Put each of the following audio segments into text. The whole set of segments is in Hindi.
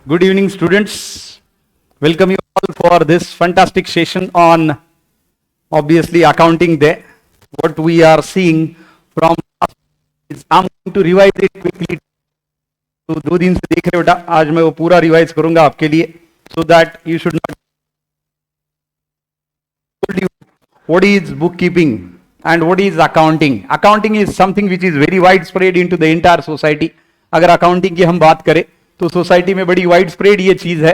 Good evening, students. Welcome you all for this fantastic session on obviously accounting day. What we are seeing from is I'm going to revise it quickly. तो 2 दिन से देख रहे हो बेटा, आज मैं वो पूरा रिवाइज करूंगा आपके लिए, so that you should not told you what is bookkeeping and what is accounting. Accounting is something which is very widespread into the entire society. अगर accounting की हम बात करें तो सोसाइटी में बड़ी वाइड स्प्रेड ये चीज है.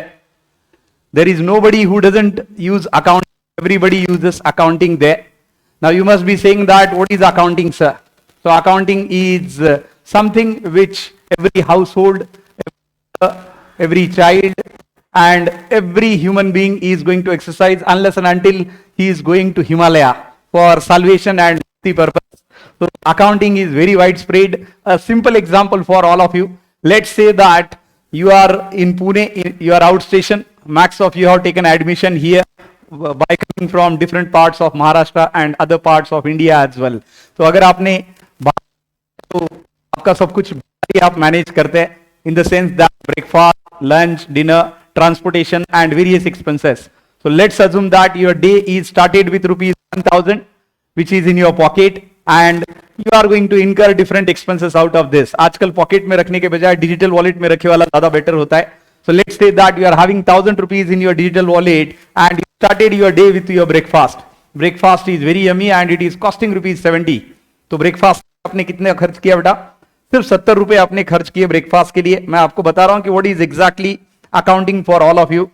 There is nobody who doesn't use accounting. Everybody uses accounting there. Now you must be saying that what is accounting, sir? So accounting is something which every household, every child and every human being is going to exercise unless and until he is going to Himalaya for salvation and the purpose. So accounting is very widespread. A simple example for all of you. Let's say that you are in Pune, you are outstation. Max of you have taken admission here by coming from different parts of Maharashtra and other parts of India as well. तो अगर आपने तो आपका सब कुछ आप मैनेज करते हैं in the sense that breakfast, lunch, dinner, transportation and various expenses. So let's assume that your day is started with rupees 1000 which is in your pocket and you are going to incur different expenses out of this. आजकल पॉकेट में रखने के बजाय डिजिटल वॉलेट में रखे वाला ज्यादा बेटर होता है. So let's say that you are having 1000 rupees in your digital wallet and you started your day with your breakfast. Breakfast is very yummy and it is costing rupees 70. तो ब्रेकफास्ट आपने कितने खर्च किया बेटा? सिर्फ 70 रुपए आपने खर्च किए ब्रेकफास्ट के लिए. मैं आपको बता रहा हूं कि what is exactly accounting for all of you.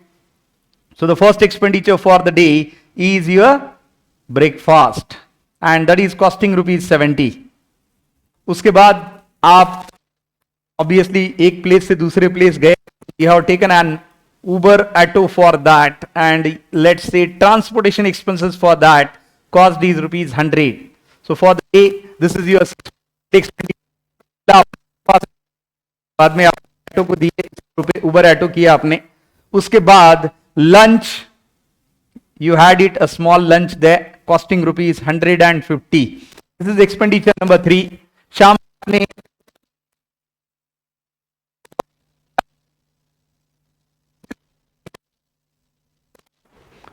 So the first expenditure for the day is your breakfast and that is costing rupees 70. उसके बाद आप obviously एक प्लेस से दूसरे प्लेस गए. You have taken an Uber auto for that and let's say transportation expenses for that cost is rupees 100. So for the day this is your expenditure. बाद में आप ऑटो को दिए, उबर ऑटो किया आपने. उसके बाद lunch, you had it a small lunch there costing rupees 150. This is expenditure number 3. शाम में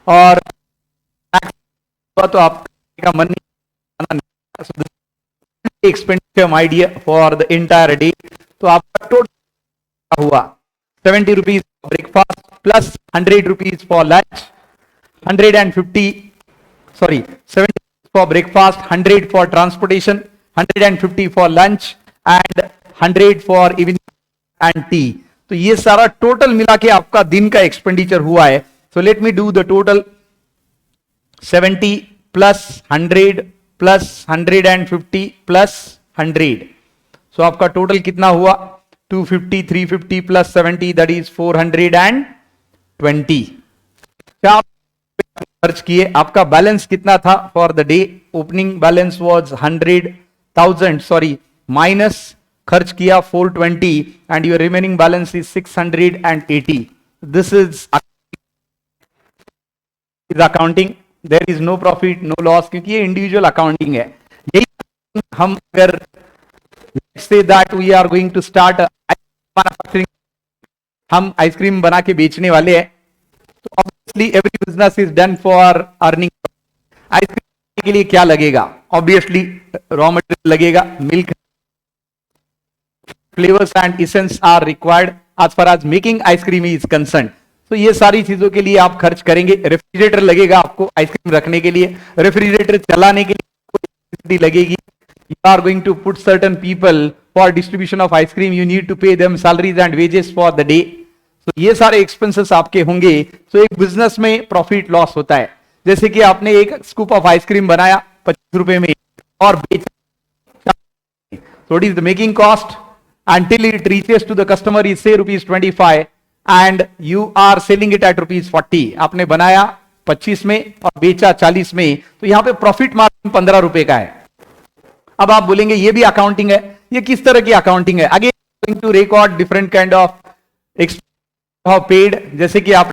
और तो आपका मन नहीं, expenditure my dear for the entire day. तो आपका टोटल हुआ 70 rupees breakfast plus 100 rupees for lunch, 70 for breakfast, 100 for transportation, 150 for lunch and 100 for evening and tea. तो ये सारा टोटल मिला के आपका दिन का एक्सपेंडिचर हुआ है. So let me do the total. 70 plus 100 plus 150 plus 100. So आपका टोटल कितना हुआ? 250, 350 plus 70 that is 420. क्या खर्च किए? आपका बैलेंस कितना था for the day? Opening balance was 100,000 sorry minus खर्च किया 420 and your remaining balance is 680. This is accounting. There is no profit no loss क्योंकि ये इंडिविजुअल अकाउंटिंग है. यही हम अगर say that we are going to start manufacturing, हम आइसक्रीम बना के बेचने वाले हैं. तो obviously every business is done for earning. Ice cream के लिए क्या लगेगा? ऑब्वियसली रॉ मटेरियल लगेगा, milk, flavours and essence are required as far as making ice cream is concern. तो ये सारी चीजों के लिए आप खर्च करेंगे. रेफ्रिजरेटर लगेगा आपको आइसक्रीम रखने के लिए, रेफ्रिजरेटर चलाने के लिए लगेगी. You are going to put certain people for distribution of ice cream. You need to pay them salaries and wages for the day. So ये सारे expenses आपके होंगे. So एक business में profit loss होता है. जैसे कि आपने एक scoop of ice cream बनाया 25 रुपए में और बेचा. So what is the making cost until it reaches to the customer is say rupees 25 and you are selling it at rupees 40. आपने बनाया 25 में और बेचा 40 में. तो यहाँ पे प्रॉफिट मार्जिन 15 रुपए का है. अब आप बोलेंगे ये भी अकाउंटिंग है. ये किस तरह की अकाउंटिंग है? Again going to record different kind of paid. जैसे कि आप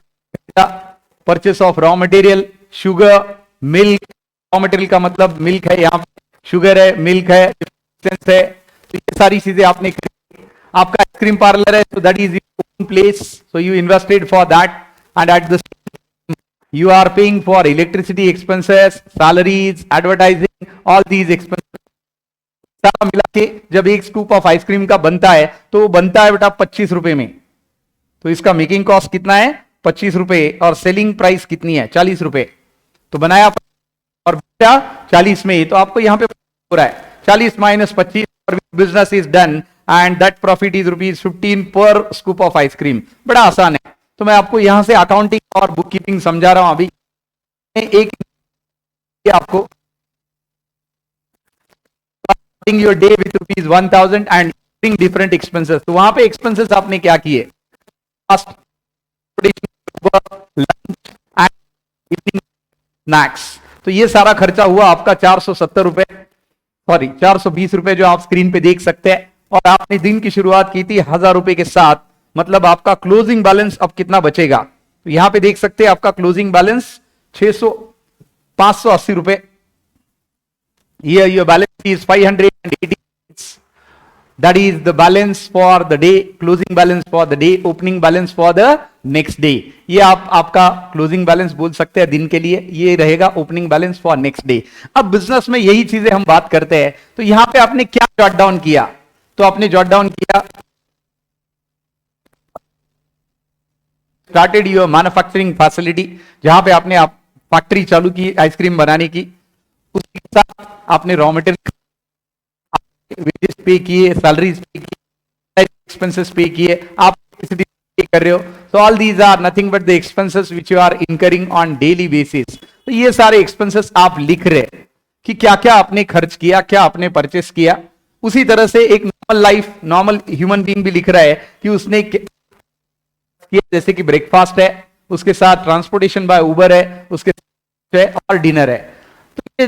purchase of raw material, sugar, milk. Raw material का मतलब मिल्क है, यहाँ शुगर है, मिल्क है, है. तो ये सारी चीजें आपने. आपका आइसक्रीम पार्लर है, so that is place, so you invested for that, and at the same time you are paying for electricity expenses, salaries, advertising, all these expenses सारा मिला के जब एक स्कूप ऑफ आइसक्रीम का बनता है तो वो बनता है बेटा 25 रुपए में। तो इसका मेकिंग कॉस्ट कितना है 25 रुपए, और सेलिंग प्राइस कितनी है 40 रुपए। तो बनाया और बेचा 40 में, तो आपको यहां पे हो रहा है 40 minus 25, business is done and that profit is ₹15 पर स्कूप ऑफ आइसक्रीम। बड़ा आसान है। तो मैं आपको यहां से अकाउंटिंग और बुक कीपिंग समझा रहा हूं। अभी एक आपको your day with ₹1000 and different expenses. तो वहां पे एक्सपेंसेस आपने क्या किए, स्नैक्स। तो ये सारा खर्चा हुआ आपका 470 रुपए, सॉरी 420 रुपए, जो आप स्क्रीन पे देख सकते हैं। और आपने दिन की शुरुआत की थी 1000 रुपए के साथ, मतलब आपका क्लोजिंग बैलेंस अब कितना बचेगा। तो यहां पे देख सकते हैं आपका क्लोजिंग बैलेंस 580 रुपए। Here your balance is 580. That is the balance for the day, closing balance for the day, opening balance for the next day. ये आपका closing balance बोल सकते हैं दिन के लिए, ये रहेगा opening balance for next day. अब बिजनेस में यही चीजें हम बात करते हैं। तो यहां पे आपने क्या जॉट डाउन किया, तो आपने जॉट डाउन किया स्टार्टेड योर मैन्युफैक्चरिंग फैसिलिटी, जहां पे आपने आप फैक्ट्री चालू की आइसक्रीम बनाने की। उसके साथ आपने रॉ मटेरियल वेजेस पे किए, सैलरीज पे किए, एक्सपेंसेस पे किए, आप पे कर रहे हो। So all these are nothing but the expenses which you are incurring on daily basis. तो ये सारे एक्सपेंसेस आप लिख रहे कि क्या क्या आपने खर्च किया, क्या आपने परचेस किया। उसी तरह से एक normal life, normal human being भी लिख रहा है कि उसने किया, जैसे कि ब्रेकफास्ट है, उसके साथ ट्रांसपोर्टेशन बाय उबर है, उसके साथ और डिनर है। तो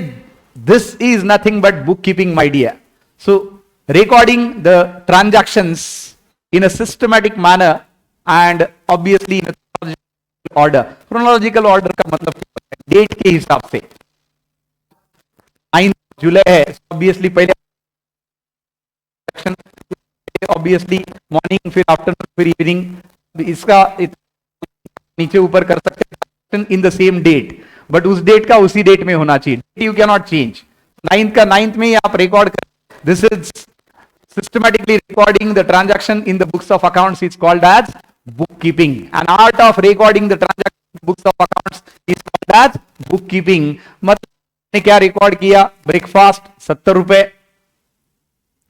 this is nothing but bookkeeping, my dear. So recording the transactions in a systematic manner and obviously in a chronological order. Chronological order का मतलब डेट के हिसाब से 9 जुलाई है, obviously पहले obviously मॉर्निंग, फिर आफ्टरनून, फिर इवनिंग। इसका नीचे ऊपर कर सकते हैं in the same date, but उस डेट का उसी डेट में होना चाहिए। You can not change. 9th का 9th में ही आप रिकॉर्ड कर। This is systematically recording the transaction in the books of accounts is called as book keeping. An art of recording the transaction books of accounts is called as book keeping. मतलब क्या रिकॉर्ड किया, ब्रेकफास्ट 70 रुपए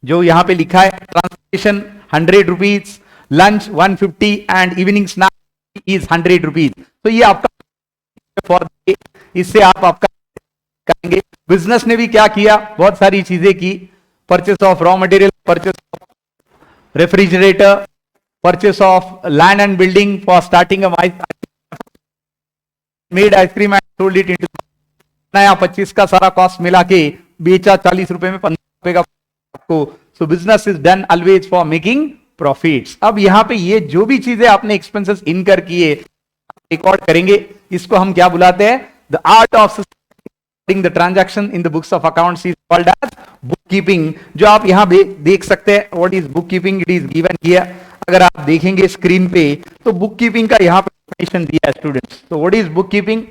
जो यहां पे लिखा है, transportation 100 rupees, lunch 150 and evening snack is 100 rupees. तो ये आपका फॉर, इससे आप आपका करेंगे। बिजनेस ने भी क्या किया, बहुत सारी चीजें की। Purchase of raw material, purchase of refrigerator, purchase of land and building for starting made ice cream and sold it into नया 25 का सारा कॉस्ट मिला के बेचा 40 रुपए में, 15 रुपए का आपको। सो business is done always for making profits. अब यहां पे ये जो भी चीजें आपने एक्सपेंसेस इनकर किए रिकॉर्ड करेंगे, इसको हम क्या बुलाते हैं, the art of the transaction in the books of accounts is called as book keeping. जो आप यहां देख सकते हैं, what is book keeping, it is given here. अगर आप देखेंगे स्क्रीन पे तो बुक कीपिंग का यहां पे डेफिनेशन दिया है स्टूडेंट्स। तो what is book keeping,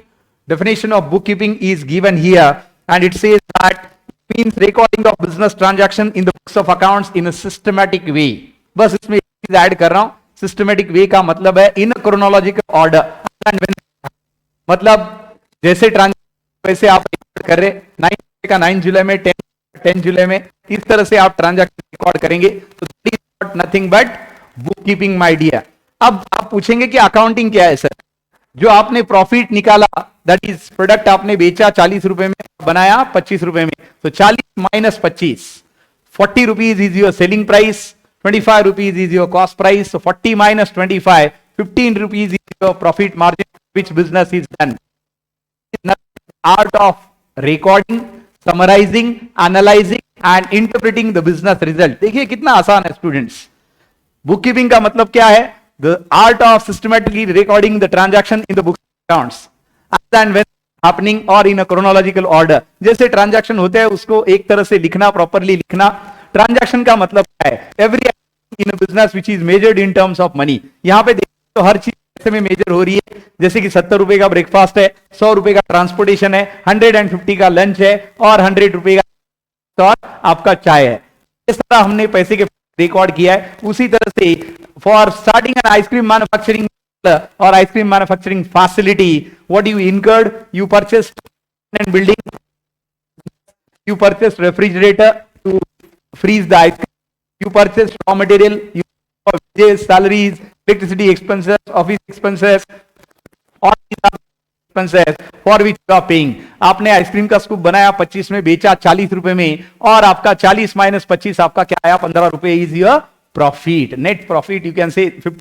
definition of bookkeeping is given here and it says that it means recording of business transaction in the books of accounts in a systematic way। बस इसमें एक चीज ऐड कर रहा हूं, systematic way का मतलब है in a chronological order। मतलब जैसे ट्रांजैक्शन वैसे आप कर रहे 9 का 9 जुलाई में, 10 जुलाई में, इस तरह से आप ट्रांजैक्शन रिकॉर्ड करेंगे। तो nothing but book keeping my dear. अब आप पूछेंगे कि अकाउंटिंग क्या है सर। जो आपने प्रॉफिट निकाला, दैट इज प्रोडक्ट आपने बेचा 40 रुपए में, बनाया 25 रुपए में, तो 40 minus 25, 40 rupees is your selling price, 25 rupees is your cost price. So 40 minus 25, 15 rupees is your profit margin which business is done. Art of recording, summarizing, analyzing and interpreting the business result. देखिए कितना आसान है स्टूडेंट्स। बुक कीपिंग का मतलब क्या है, the art of systematically recording the transaction in the books accounts as and when happening or in a chronological order। जैसे ट्रांजैक्शन होते हैं उसको एक तरह से लिखना, प्रॉपरली लिखना। ट्रांजैक्शन का मतलब क्या है, every in a business which is measured in terms of money. यहाँ पे देखिए तो हर चीज पैसे में मेजर हो रही है, जैसे कि 70 रुपए का ब्रेकफास्ट है, 100 रुपए का ट्रांसपोर्टेशन है, 150 का लंच है और 100 रुपए का और आपका चाय है। इस तरह हमने पैसे के रिकॉर्ड किया है। उसी तरह से for starting an ice cream manufacturing और ice cream manufacturing facility, what you incurred, you purchased and building, you purchased refrigerator to freeze the ice cream, you purchased raw material, you wages, salaries, electricity expenses, office expenses, और expenses for which you are paying। आपने आइसक्रीम का स्कूप बनाया 25 में, बेचा 40 रुपए में, और आपका 40 माइनस 25 आपका क्या आया, 15 रुपए is your profit, net profit, you can say 50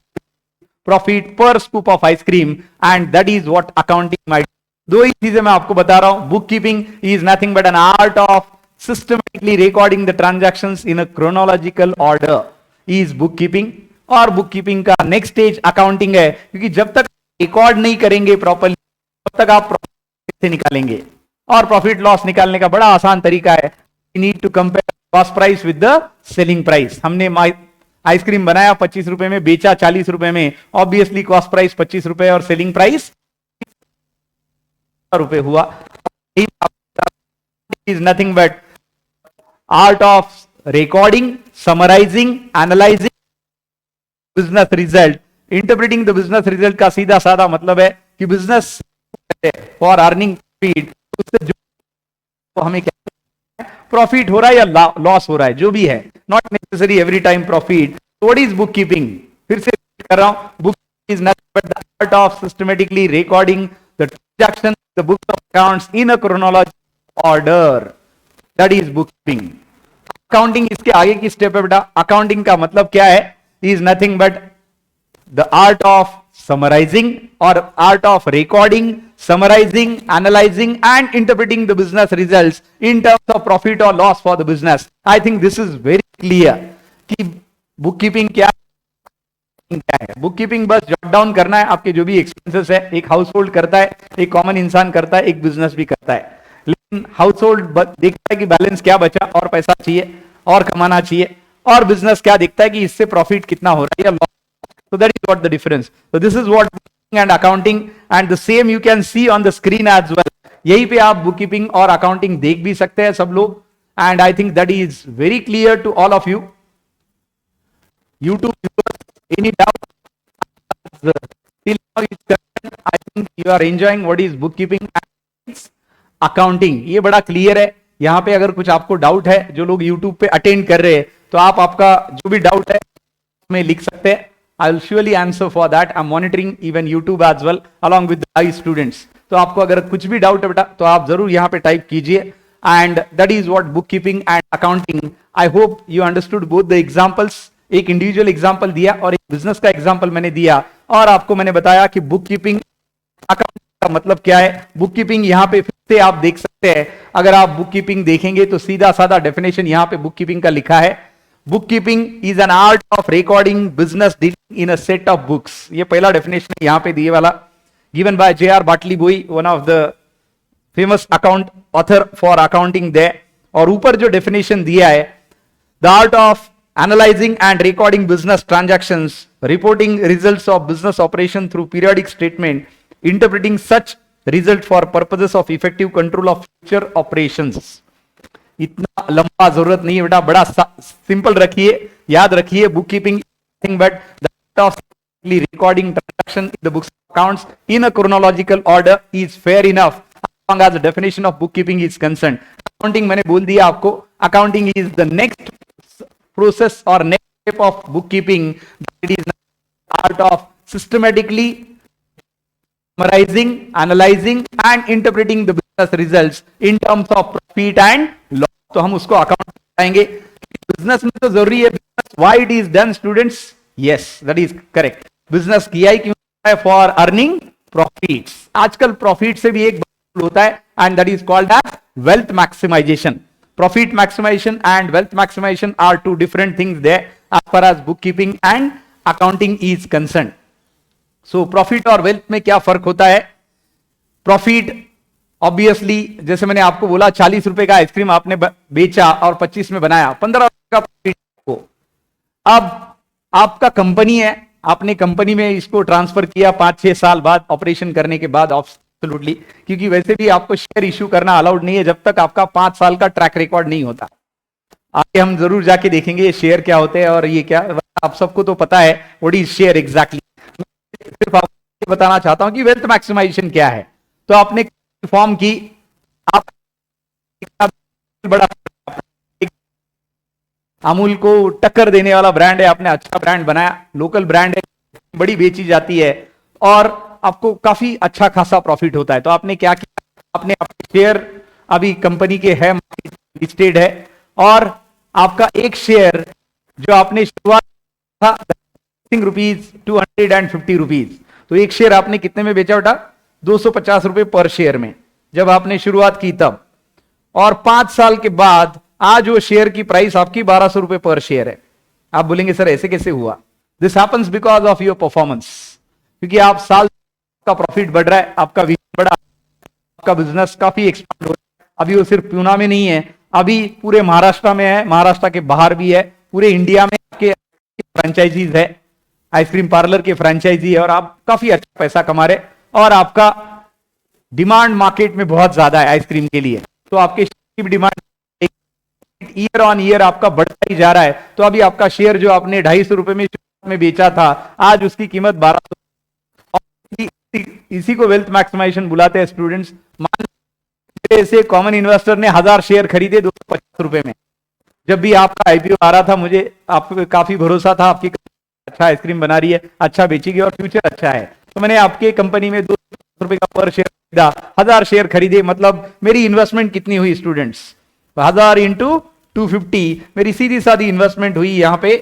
profit per scoop of ice cream, and that is what accounting might. दो ही चीजें मैं आपको बता रहा हूं, book keeping is nothing but an art of systematically recording the transactions in a chronological order is book keeping. और बुक कीपिंग का नेक्स्ट स्टेज अकाउंटिंग है, क्योंकि जब तक रिकॉर्ड नहीं करेंगे प्रॉपर्ली तब तक आप प्रॉफिट से निकालेंगे, और प्रॉफिट लॉस निकालने का बड़ा आसान तरीका है, you need to compare cost price with the selling price. हमने आइसक्रीम बनाया 25 रुपए में, बेचा 40 रुपए में, ऑब्वियसली कॉस्ट प्राइस 25 रुपए और सेलिंग प्राइस रुपए हुआ। Is nothing but art of recording, summarising, analysing business result, interpreting the business result का सीधा साधा मतलब है कि बिजनेस फॉर अर्निंग प्रॉफिट, उससे जो तो हमें क्या प्रॉफिट हो रहा है या लॉस हो रहा है, जो भी है, not necessary every time profit. What is book keeping, फिर से कर रहा हूं, book is nothing but the art of systematically recording the transaction, the book of accounts in a chronological order, that is book keeping. Accounting इसके आगे की स्टेप है बेटा। अकाउंटिंग का मतलब क्या है, is nothing but the art of summarizing or art of recording, summarizing, analyzing and interpreting the business results in terms of profit or loss for the business। I think this is very clear कि bookkeeping क्या है। बुककीपिंग बस जॉट डाउन करना है आपके जो भी एक्सपेंसेस है, एक हाउस होल्ड करता है, एक कॉमन इंसान करता है, एक बिजनेस भी करता है। लेकिन हाउस होल्ड देखता है कि बैलेंस क्या बचा और पैसा चाहिए और कमाना चाहिए, और बिजनेस क्या देखता है कि इससे प्रॉफिट कितना हो रहा है या loss. So that is what the difference. So this is what bookkeeping and accounting, and the same you can see on the screen as well. यहीं पे आप bookkeeping और accounting देख भी सकते हैं सब लोग, and I think that is very clear to all of you. YouTube viewers, any doubt? Till now is correct. I think you are enjoying what is bookkeeping and accounting. ये बड़ा clear है। यहाँ पे अगर कुछ आपको डाउट है, जो लोग YouTube पे अटेंड कर रहे हैं, तो आप आपका जो भी डाउट है उसमें लिख सकते हैं। I'll surely answer for that. I'm monitoring even YouTube as well along with the live students. तो आपको अगर कुछ भी डाउट है बेटा तो आप जरूर यहाँ पे टाइप कीजिए, and that is what bookkeeping and accounting. I hope you understood both the examples. एक इंडिविजुअल एग्जांपल दिया और एक बिजनेस का एग्जांपल मैंने दिया, और आपको मैंने बताया कि बुककीपिंग अकाउंटिंग का मतलब क्या है। बुककीपिंग यहाँ पे फिर से आप देख सकते हैं, अगर आप बुककीपिंग देखेंगे तो सीधा साधा डेफिनेशन यहाँ पे बुककीपिंग का लिखा है। Bookkeeping is an art of recording business dealing in a set of books। ये पहला डेफिनेशन है यहाँ पे दिए वाला, given by J.R. Bartley Bowie, one of the famous account author for accounting there। और ऊपर जो डेफिनेशन दिया है, the art of analyzing and recording business transactions, reporting results of business operation through periodic statement, interpreting such result for purposes of effective control of future operations। इतना लंबा जरूरत नहीं है बेटा, बड़ा सिंपल रखिए, याद रखिए। Book keeping nothing but the art of recording transaction in the books accounts in a chronological order is fair enough as long as the definition of bookkeeping is concerned। Accounting मैंने बोल दिया आपको, accounting is the next process और next step of book keeping. It is art of systematically summarizing, analyzing and interpreting the business results in terms of profit and loss। तो हम उसको अकाउंट बताएंगे। बिजनेस में तो जरूरी है business, why it is done students? Yes, that is correct। Business किया ही क्यों है? For earning profits. आजकल प्रॉफिट से भी एक होता है, and that is called as wealth maximization। Profit maximization and wealth maximization are two different things there as far as bookkeeping and accounting is concerned। So profit और वेल्थ में क्या फर्क होता है? प्रॉफिट ऑब्वियसली जैसे मैंने आपको बोला, 40 रुपए का आइसक्रीम आपने बेचा और 25 में बनाया, 15 रुपए का प्रॉफिट को। अब आपका कंपनी है, आपने कंपनी में इसको ट्रांसफर किया 5-6 साल बाद ऑपरेशन करने के बाद, एब्सोल्युटली, क्योंकि वैसे भी आपको शेयर इश्यू करना अलाउड नहीं है जब तक आपका 5 साल का ट्रैक रिकॉर्ड नहीं होता। आगे हम जरूर जाके देखेंगे ये शेयर क्या होते हैं और ये क्या, आप सबको तो पता है व्हाट इज शेयर एग्जैक्टली। सिर्फ आपको बताना चाहता हूं कि वेल्थ मैक्सिमाइजेशन क्या है। तो आपने फॉर्म की, आप बड़ा अमूल को टक्कर देने वाला ब्रांड है, आपने अच्छा ब्रांड बनाया, लोकल ब्रांड है, बड़ी बेची जाती है और आपको काफी अच्छा खासा प्रॉफिट होता है। तो आपने क्या किया, आपने अपने शेयर अभी कंपनी के है, लिस्टेड है, और आपका एक शेयर जो आपने शुरुआत था ₹250, तो एक शेयर आपने कितने में बेचा बेटा? ₹250 पर शेयर में, जब आपने शुरुआत की तब। और 5 साल के बाद आज वो शेयर की प्राइस आपकी ₹1200 पर शेयर है। आप बोलेंगे सर ऐसे कैसे हुआ? This happens because of your performance, क्योंकि आप साल का प्रॉफिट बढ़ रहा है, आपका विजन बढ़ा, आपका बिजनेस काफी एक्सपांड हो रहा है। अभी वो सिर्फ पूना में नहीं है, अभी पूरे महाराष्ट्र में है, महाराष्ट्र के बाहर भी है, पूरे इंडिया में आपके फ्रेंचाइजीज है, आइसक्रीम पार्लर के फ्रेंचाइजी है, और आप काफी अच्छा पैसा कमा रहे, और आपका डिमांड मार्केट में बहुत ज्यादा है आइसक्रीम के लिए, तो आपके डिमांड ईयर ऑन ईयर आपका बढ़ता ही जा रहा है। तो अभी आपका शेयर जो आपने ₹250 में बेचा था, आज उसकी कीमत 1200। इसी को वेल्थ मैक्सिमाइजेशन बुलाते हैं स्टूडेंट्स। मान ऐसे कॉमन इन्वेस्टर ने 1000 शेयर खरीदे ₹250 में, जब भी आपका आईपीओ आ रहा था, मुझे आप पे काफी भरोसा था, आपकी अच्छा आइसक्रीम बना रही है, अच्छा बेचेगी और फ्यूचर अच्छा है, तो मैंने आपके कंपनी में ₹200 का पर शेयर खरीदा, 1000 शेयर खरीदे, मतलब मेरी इन्वेस्टमेंट कितनी हुई स्टूडेंट्स? 1000 इंटू 250, मेरी सीधी सादी इन्वेस्टमेंट हुई यहां पे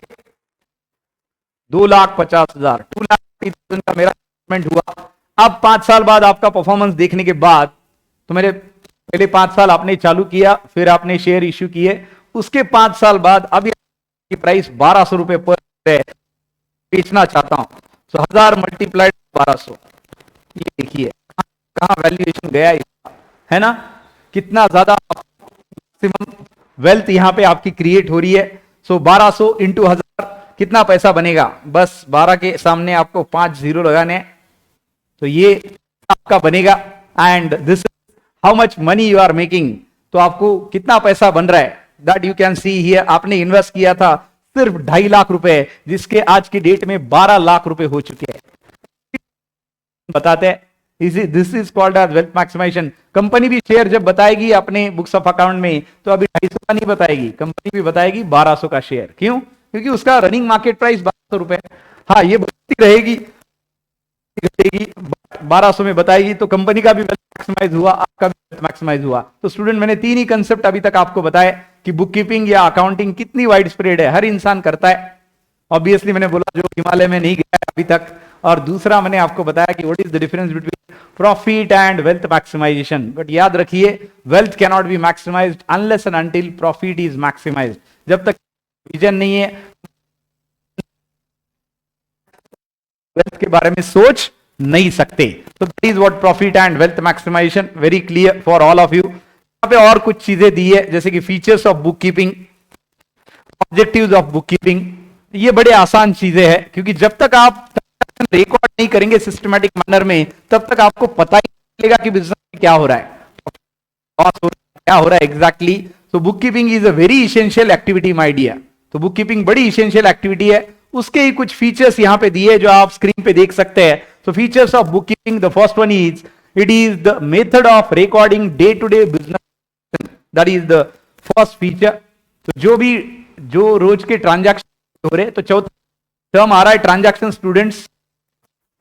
2,50,000, 2,50,000 का मेरा इन्वेस्टमेंट हुआ। अब 5 साल बाद आपका परफॉर्मेंस देखने के बाद, तो मेरे पहले 5 साल आपने चालू किया, फिर आपने शेयर इश्यू किए, उसके 5 साल बाद अभी की प्राइस ₹1200 पर है, बेचना चाहता हूं, तो 1000 मल्टीप्लाइड 1200, ये देखिए कहां वैल्यूएशन गया है ना, कितना ज्यादा मैक्सिमम वेल्थ यहां पे आपकी क्रिएट हो रही है। सो 1200 इंटू 1000 कितना पैसा बनेगा? बस 12 के सामने आपको 5 जीरो लगाने हैं, तो ये आपका बनेगा। And this how much money you are making, तो आपको कितना पैसा बन रहा है, that you can see here. आपने इन्वेस्ट किया था सिर्फ 2.5 लाख रुपए, जिसके आज की डेट में 12 लाख रुपए हो चुके हैं। बताते हैं, this is called as wealth maximisation. Company भी शेयर जब बताएगी अपने बुक्स ऑफ अकाउंट में, तो अभी 250 का नहीं बताएगी, कंपनी भी बताएगी 1200 का शेयर। क्यों? क्योंकि उसका रनिंग मार्केट प्राइस 1200 रुपए। हाँ, ये बढ़ती रहेगी, 1200 में बताएगी, तो कंपनी का भी वेल्थ मैक्सिमाइज हुआ, आपका भी वेल्थ मैक्सिमाइज हुआ। तो स्टूडेंट, मैंने 3 ही कंसेप्ट अभी तक आपको बताए कि बुक कीपिंग या अकाउंटिंग कितनी वाइड स्प्रेड है, हर इंसान करता है। ऑब्वियसली मैंने बोला जो हिमालय में नहीं गया अभी तक, और दूसरा मैंने आपको बताया कि what is the difference between profit and wealth maximisation. But याद रखिए, wealth can not be maximised unless and until profit is maximised. जब तक विजन नहीं है, वेल्थ के बारे में सोच नहीं सकते। तो that is what profit and wealth maximisation, very clear for all of you. यहाँ पे और कुछ चीजें दी है, जैसे कि features of book keeping, objectives of book keeping. ये बड़े आसान चीजें हैं, क्योंकि जब तक आप रिकॉर्ड नहीं करेंगे सिस्टमैटिक मैनर में, तब तक आपको पता ही नहीं चलेगा कि बिजनेस में क्या हो रहा है, क्या हो रहा है एग्जैक्टली। तो book keeping is a very essential activity my dear. तो बुक कीपिंग बड़ी इसेंशियल एक्टिविटी है, उसके ही कुछ फीचर्स यहां पे दिए जो आप स्क्रीन पे देख सकते हैं। तो features of book keeping, the first one is it is the method of recording day to day business, that is the first feature. तो जो रोज के ट्रांजैक्शन हो रहे, तो चौथा टर्म आ रहा है ट्रांजैक्शन स्टूडेंट्स।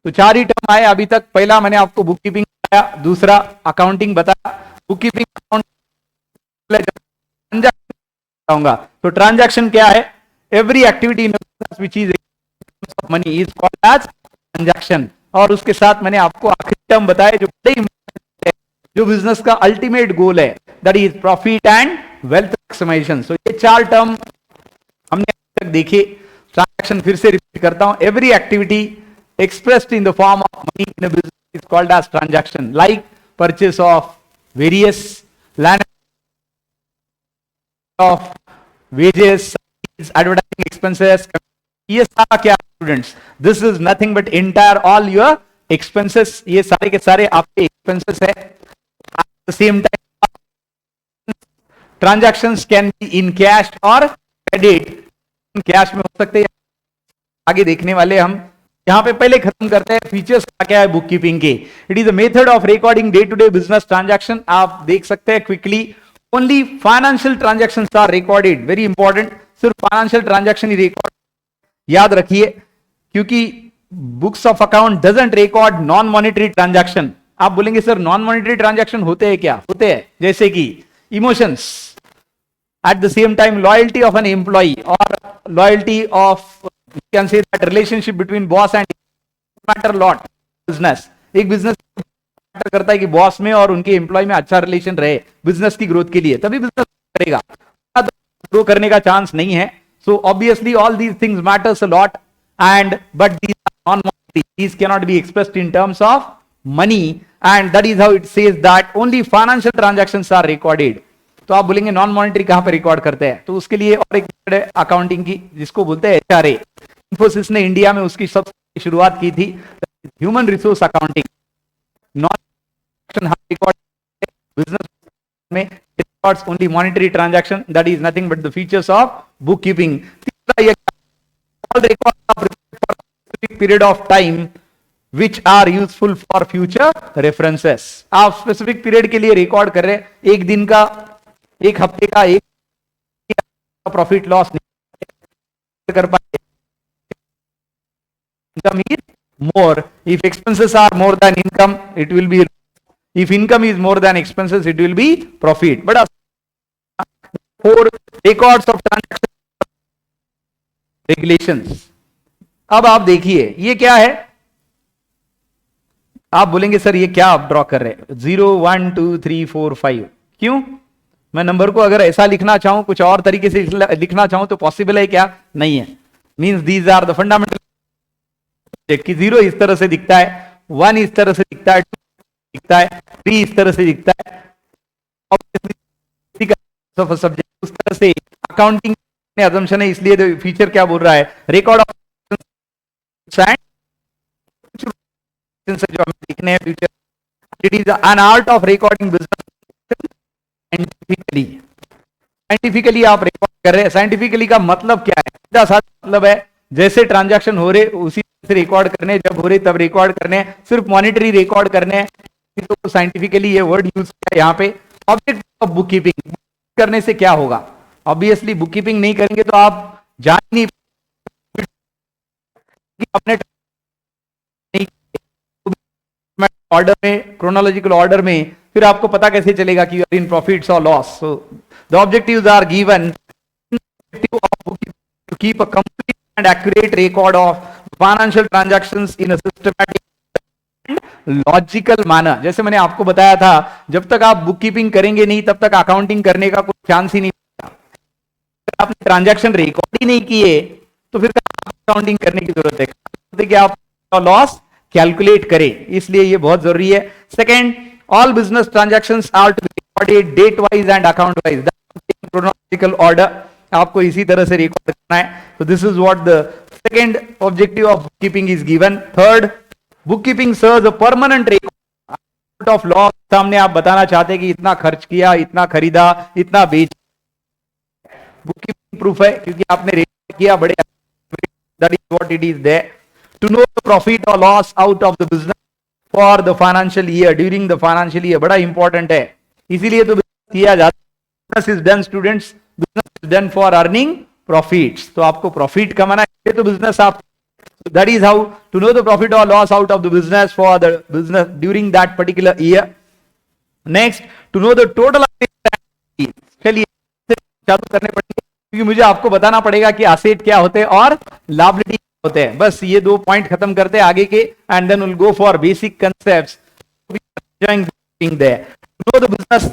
तो 4 ही टर्म आए अभी तक। पहला मैंने आपको बुक कीपिंग बताया, दूसरा अकाउंटिंग बताया, बुक कीपिंग बताऊंगा। तो ट्रांजैक्शन क्या है? Every activity in business which is money is called as transaction. और उसके साथ मैंने आपको आखिरी टर्म बताया जो बड़े इंपॉर्टेंट है, जो बिजनेस का अल्टीमेट गोल है, that is profit and wealth maximization. So ये 4 टर्म हमने अभी तक देखे। ट्रांजैक्शन फिर से रिपीट करता हूं, every activity expressed in the form of money in a business is called as transaction, like purchase of various land, of wages, advertising expenses, ये सारा क्या students, this is nothing but entire all your expenses, ये सारे के सारे आपके एक्सपेंसेस है। Eight the same time transactions can be in cash और क्रेडिट, कैश में हो सकते हैं, आगे देखने वाले हम। यहां पे पहले खत्म करते हैं फीचर्स क्या है बुक कीपिंग के। It is a method of recording day to day business transaction, आप देख सकते हैं quickly only financial transaction are recorded, very important, सिर्फ फाइनेंशियल ट्रांजैक्शन ही रिकॉर्ड, याद रखिए, क्योंकि books of account doesn't record non monetary transaction. आप बोलेंगे सर नॉन मॉनिटरी ट्रांजैक्शन होते हैं क्या? होते हैं, जैसे कि emotions, at the same time loyalty of an employee or loyalty of, you can say that relationship between boss and matter lot business, एक बिजनेस मैटर करता है कि बॉस में और उनके एम्प्लॉय में अच्छा रिलेशन रहे बिजनेस की ग्रोथ के लिए, तभी बिजनेस करेगा, ग्रो करने का चांस नहीं है। So obviously all these things matters a lot and but these are non monetary, these can not be expressed in terms of money and that is how it says that only financial transactions are recorded. तो आप बोलेंगे नॉन मॉनिटरी कहां पर रिकॉर्ड करते हैं, तो उसके लिए और एक अकाउंटिंग की जिसको बोलते हैं एचआरए, इंफोसिस ने इंडिया में उसकी सबसे शुरुआत की थी, human resource accounting. Non record business में records only monetary transaction, that is nothing but the features of book keeping. तीसरा ये all record of period of time which are useful for future references। आप स्पेसिफिक पीरियड के लिए रिकॉर्ड कर रहे हैं, एक दिन का, एक हफ्ते का, एक प्रॉफिट लॉस नहीं कर पाए, income is more, if expenses are more than income it will be, if income is more than expenses it will be profit, but for records of transaction regulations। अब आप देखिए ये क्या है, आप बोलेंगे सर ये क्या आप ड्रॉ कर रहे हैं, 0 1 2 3 4 5, क्यों? मैं नंबर को अगर ऐसा लिखना चाहूं, कुछ और तरीके से लिखना चाहूं तो पॉसिबल है क्या? नहीं है। Means these are the fundamental कि 0 इस तरह से दिखता है, 1 इस तरह से दिखता है, 2 दिखता है, 3 इस तरह से दिखता है, सब्जेक्ट उस तरह से अकाउंटिंग में अजम्पशन है, इसलिए फीचर क्या बोल रहा है, रिकॉर्ड ऑफ जो हमें लिखने हैं future, it is an art of recording business scientifically. Scientifically आप रिकॉर्ड कर रहे हैं, साइंटिफिकली का मतलब क्या है? सीधा सा मतलब है जैसे ट्रांजैक्शन हो रहे उसी से रिकॉर्ड करने, जब हो रहे तब रिकॉर्ड करने, सिर्फ मॉनिटरी रिकॉर्ड करने, तो साइंटिफिकली ये वर्ड यूज किया यहाँ पे। ऑब्जेक्ट ऑफ बुक कीपिंग करने से क्या होगा? ऑब्वियसली बुक कीपिंग नहीं करेंगे तो आप जान नहीं अपने ऑर्डर में, क्रोनोलॉजिकल ऑर्डर में, फिर आपको पता कैसे चलेगा कि यू आर इन प्रॉफिट्स और loss. So the objectives are given to keep a complete and accurate record of financial transactions in a systematic and logical manner। जैसे मैंने आपको बताया था, जब तक आप बुक कीपिंग करेंगे नहीं तब तक अकाउंटिंग करने का कोई चांस ही नहीं होता। अगर आपने ट्रांजैक्शन रिकॉर्ड ही नहीं किए तो फिर अकाउंटिंग करने की जरूरत है कि आप लॉस कैलकुलेट करें, इसलिए ये बहुत जरूरी है। Second, all business transactions are to be recorded date wise and account wise, chronological order आपको इसी तरह से रिकॉर्ड करना है। तो this is what the second objective of book keeping is given. Third, book keeping serves a permanent record of loss. सामने आप बताना चाहते हैं कि इतना खर्च किया, इतना खरीदा, इतना बेच, बुक कीपिंग प्रूफ है क्योंकि आपने रिकॉर्ड किया, बड़े that is what it is there. To know the profit और loss out of the business for the financial year, during the financial year, बड़ा इंपॉर्टेंट है, इसीलिए तो किया जाता है। Business is done students, business is done for earning profits, तो आपको प्रॉफिट कमाना है तो बिजनेस आप, that is how to know the profit और loss out of the business for the business during that particular year. Next, to know the total, चलिए चालू करने पड़ेंगे क्योंकि मुझे आपको बताना पड़ेगा कि एसेट क्या होते हैं और लायबिलिटी होते हैं। बस ये दो पॉइंट खत्म करते हैं आगे के, and then will go for basic concepts there. Know the business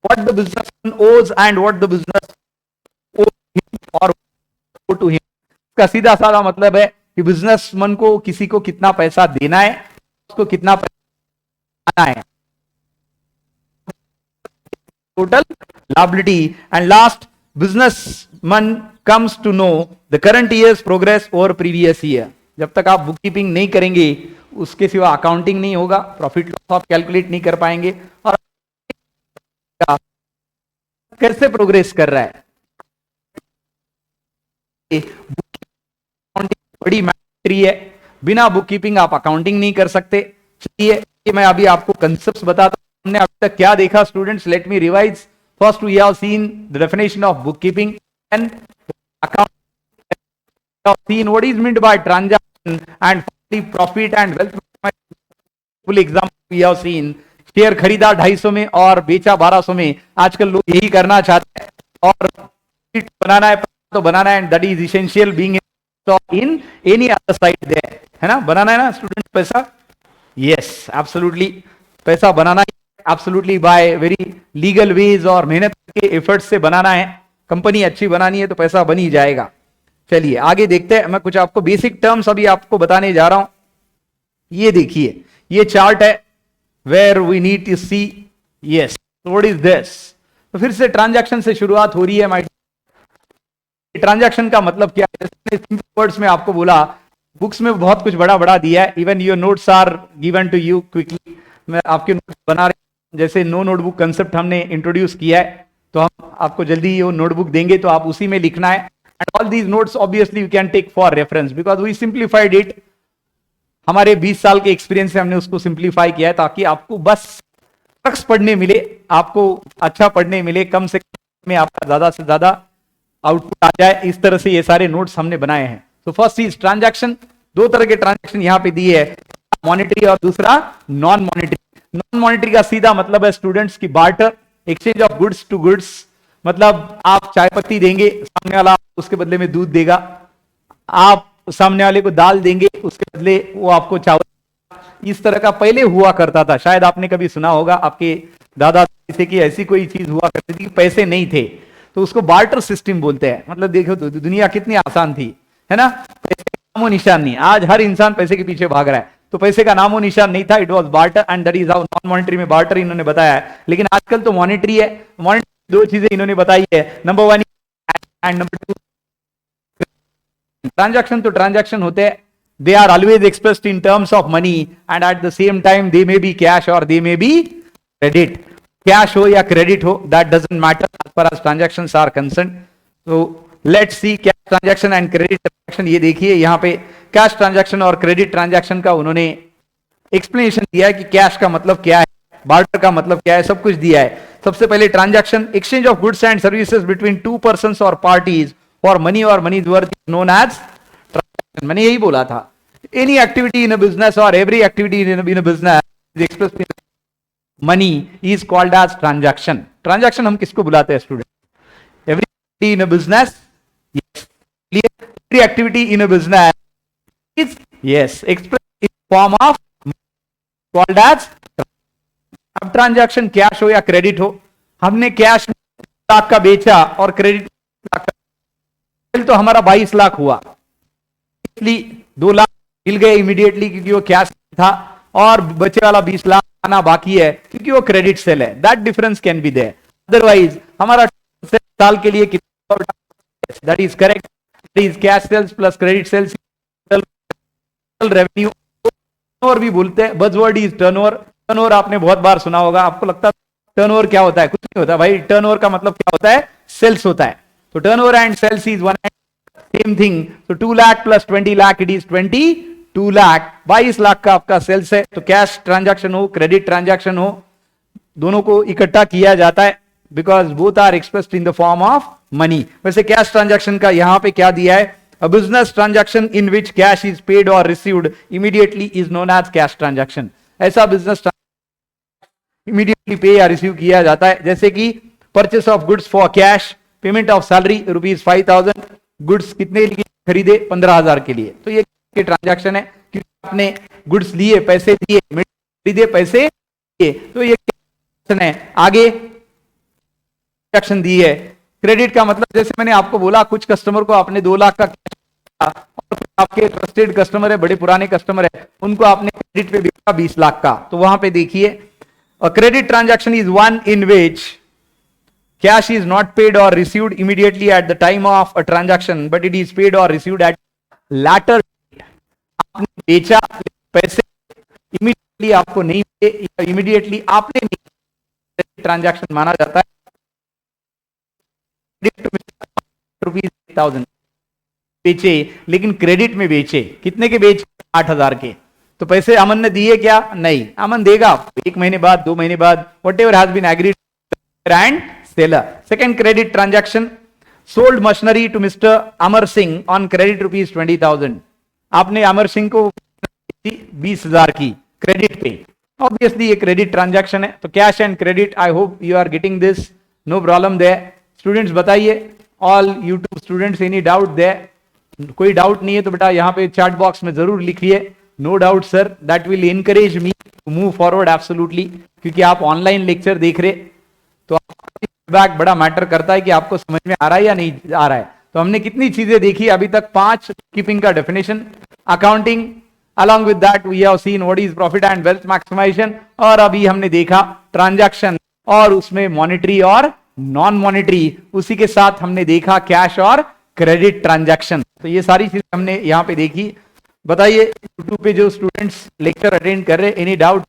what the businessman owes and what the business owes him or owe to him। इसका सीधा साधा मतलब है कि बिजनेसमैन को किसी को कितना पैसा देना है, उसको कितना पैसा आना है, total liability. And last, businessman comes to know the current year's progress over previous year. जब तक आप बुक कीपिंग नहीं करेंगे उसके सिवा अकाउंटिंग नहीं होगा, प्रॉफिट लॉस आप कैलकुलेट नहीं कर पाएंगे, और कैसे प्रोग्रेस कर रहा है। बड़ी मैटरी है, बिना बुक कीपिंग आप अकाउंटिंग नहीं कर सकते। चलिए मैं अभी आपको कंसेप्ट्स बताता हूं, हमने अभी तक क्या देखा students, let me revise. First we have seen the definition of book keeping and account, seen what is meant by transaction, and finally profit and wealth management। Full example we have seen, share खरीदा 250 में और बेचा 1200 में। आजकल लोग यही करना चाहते हैं, और बनाना है तो बनाना है, and that is essential being in any other side there, है ना, बनाना है ना स्टूडेंट पैसा। यस एब्सोल्युटली, पैसा बनाना absolutely by very legal ways और मेहनत के एफर्ट्स से बनाना है। कंपनी अच्छी बनानी है तो पैसा बन ही जाएगा। चलिए आगे देखते हैं, मैं कुछ आपको बेसिक टर्म्स अभी आपको बताने जा रहा हूं। ये देखिए, ये चार्ट है where we need to see, yes what is this. तो फिर से ट्रांजैक्शन से शुरुआत हो रही है। माय ट्रांजैक्शन का मतलब क्या है, सिंपल वर्ड्स में आपको बोला, बुक्स में बहुत कुछ बड़ा बड़ा दिया है, even your notes are given to you quickly. मैं आपके नोट्स बना रहे हैं, जैसे नो नोटबुक कंसेप्ट हमने इंट्रोड्यूस किया है, तो हम आपको जल्दी ये नोटबुक देंगे, तो आप उसी में लिखना है। And all these notes obviously you can take for reference because we simplified it। हमारे 20 साल के एक्सपीरियंस से हमने उसको सिंप्लीफाई किया है, ताकि आपको बस टक्स पढ़ने मिले, आपको अच्छा पढ़ने मिले, कम से कम में आपका ज्यादा से ज्यादा आउटपुट आ जाए। इस तरह से ये सारे नोट्स हमने बनाए हैं। तो फर्स्ट इज ट्रांजैक्शन। दो तरह के ट्रांजैक्शन यहाँ पे दिए है, मॉनेटरी और दूसरा नॉन मॉनेटरी। नॉन मॉनेटरी का सीधा मतलब है स्टूडेंट्स की barter, exchange of goods to goods. मतलब आप चाय पत्ती देंगे, सामने वाला उसके बदले में दूध देगा, आप सामने वाले को दाल देंगे, उसके बदले वो आपको चावल। इस तरह का पहले हुआ करता था, शायद आपने कभी सुना होगा आपके दादा से कि ऐसी कोई चीज हुआ करती थी, पैसे नहीं थे तो उसको बार्टर सिस्टम बोलते हैं। मतलब देखो तो दुनिया कितनी आसान थी, है ना, पैसे का नामो निशान नहीं। आज हर इंसान पैसे के पीछे भाग रहा है, तो पैसे का नामो निशान नहीं था, it was barter, and that is how non monetary में बार्टर इन्होंने बताया है। लेकिन आजकल तो मॉनेटरी है। मॉनेटरी दो चीजें इन्होंने बताई है, नंबर 1 एंड नंबर 2 ट्रांजैक्शन। तो ट्रांजैक्शन होते हैं, they are always expressed in terms of money, and at the same time they may be cash और they may be credit. Cash हो या क्रेडिट हो, that doesn't matter as far as transactions are concern. तो let's see cash transaction and credit transaction. ये देखिए यहाँ पे कैश ट्रांजैक्शन और क्रेडिट ट्रांजैक्शन का उन्होंने एक्सप्लेनेशन दिया है कि कैश का मतलब क्या है, बार्टर का मतलब क्या है, सब कुछ दिया है। सबसे पहले transaction, exchange of goods and services between two persons और पार्टीज फॉर मनी और money worth known as transaction. मैंने यही बोला था, any activity in a business और every activity in a business is expressed in money is called as transaction. Transaction हम किसको बुलाते हैं student? Every activity in a business, every activity in a business is yes expressed in form of called as. अब ट्रांजैक्शन कैश हो या क्रेडिट हो, हमने कैश लाख का बेचा और क्रेडिट लाख का, तो हमारा 22 लाख हुआ, इसलिए 2 लाख मिल गए इमीडिएटली क्योंकि वो कैश था, और बचे वाला 20 लाख आना बाकी है क्योंकि वो क्रेडिट सेल है। That difference can be there. Otherwise हमारा साल के लिए कितना, that is correct, is cash sales plus credit sales revenue. Turnover भी बोलते हैं, बज़वर्ड इज टर्नओवर। टर्नओवर आपने बहुत बार सुना होगा, आपको लगता है टर्नओवर क्या होता है? कुछ नहीं होता भाई, टर्नओवर का मतलब क्या होता है? सेल्स होता है। तो turnover and sales is one same thing. तो 2 lakh plus 20 lakh it is 22 lakh. 22 lakh का आपका सेल्स है। तो कैश ट्रांजैक्शन हो, क्रेडिट ट्रांजैक्शन हो, दोनों को इकट्ठा किया जाता है because both are expressed in the form of money. वैसे कैश ट्रांजैक्शन का यहां पे क्या दिया है? A business transaction in which cash is paid or received immediately is known as cash transaction। ऐसा बिजनेस इमीडिएटली पे या रिसीव किया जाता है, जैसे कि purchase of goods for cash, payment of salary ₹5,000, goods कितने लिए खरीदे? 15,000 के लिए। तो ये ट्रांजैक्शन है क्योंकि आपने गुड्स लिए, पैसे दिए, खरीदे, पैसे दिए, तो ये ट्रांजैक्शन है। आगे ट्रांजैक्शन दी है। क्रेडिट का मतलब जैसे मैंने आपको बोला, कुछ कस्टमर को आपने 2 लाख का और आपके ट्रस्टेड कस्टमर है, बड़े पुराने कस्टमर है, उनको आपने क्रेडिट पे बेचा 20 लाख का। तो वहां पे देखिए, credit transaction is one in which cash is not paid और received immediately at the time of a transaction but it is paid और रिसीव्ड एट लैटर। आपने बेचा पैसे इमीडिएटली आपको नहीं मिले या इमीडिएटली आपने नहीं, ट्रांजैक्शन माना जाता है। ₹1000 बेचे, लेकिन क्रेडिट में बेचे, कितने के बेचे? 8000 के। तो पैसे अमन ने दिए क्या? नहीं, अमन देगा 1 महीने बाद, 2 महीने बाद, whatever has been agreed and seller. Second credit transaction, sold machinery to mister Amar Singh on credit ₹20,000। आपने अमर सिंह को 20,000 की क्रेडिट पे। ऑब्वियसली ये क्रेडिट ट्रांजैक्शन है, तो cash and credit, I hope you are getting this, no problem there. Students बताइए, all YouTube students, any doubt there? कोई डाउट नहीं है तो बेटा यहाँ पे चैट बॉक्स में जरूर लिखिए, no doubt sir, that will encourage me to move forward absolutely. क्योंकि आप ऑनलाइन लेक्चर देख रहे तो फीडबैक बड़ा मैटर करता है कि आपको समझ में आ रहा है या नहीं आ रहा है। तो हमने कितनी चीजें देखी अभी तक? 5 कीपिंग का definition, accounting, along with that we have seen what is profit and wealth maximization, और अभी हमने देखा ट्रांजैक्शन और उसमें मॉनेटरी और नॉन मॉनेटरी, उसी के साथ हमने देखा कैश और क्रेडिट ट्रांजैक्शन। तो ये सारी चीजें हमने यहाँ पे देखी। बताइए यूट्यूब पे जो स्टूडेंट्स लेक्चर अटेंड कर रहे हैं, any doubt?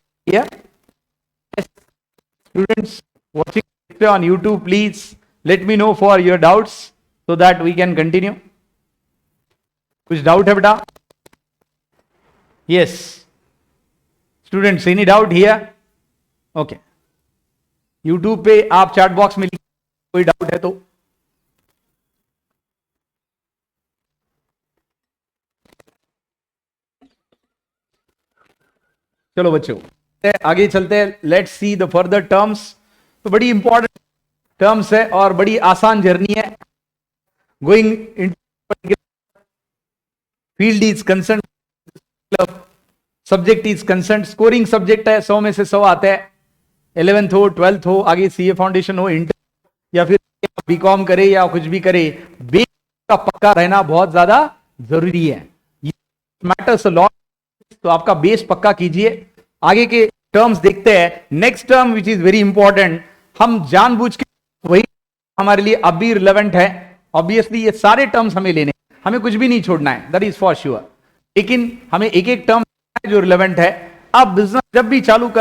Students watching on YouTube, please let me know for your doubts so that we can continue. कुछ डाउट है बेटा? Yes. Students, any doubt here? Okay. YouTube पे आप चैट बॉक्स में लिखिए कोई डाउट है तो। चलो बच्चों आगे चलते हैं, let's see the further terms. तो बड़ी इंपॉर्टेंट टर्म्स है और बड़ी आसान जर्नी है। Going into field is concern, subject is concern, scoring subject है, 100 में से 100 आते हैं। 11th हो, 12th हो, आगे सीए फाउंडेशन हो, इंटर या फिर बीकॉम करे या कुछ भी करे, बेस का पक्का रहना बहुत ज्यादा जरूरी है, मैटर्स अ लॉट। तो आपका बेस पक्का कीजिए। आगे के टर्म्स देखते हैं। Next term which is very important, हम जानबूझ के वही हमारे लिए अब भी रिलेवेंट है। ऑब्वियसली ये सारे टर्म्स हमें लेने, हमें कुछ भी नहीं छोड़ना है, दैट इज फॉर श्योर, लेकिन हमें एक एक टर्म जो रिलेवेंट है। आप बिजनेस जब भी चालू कर,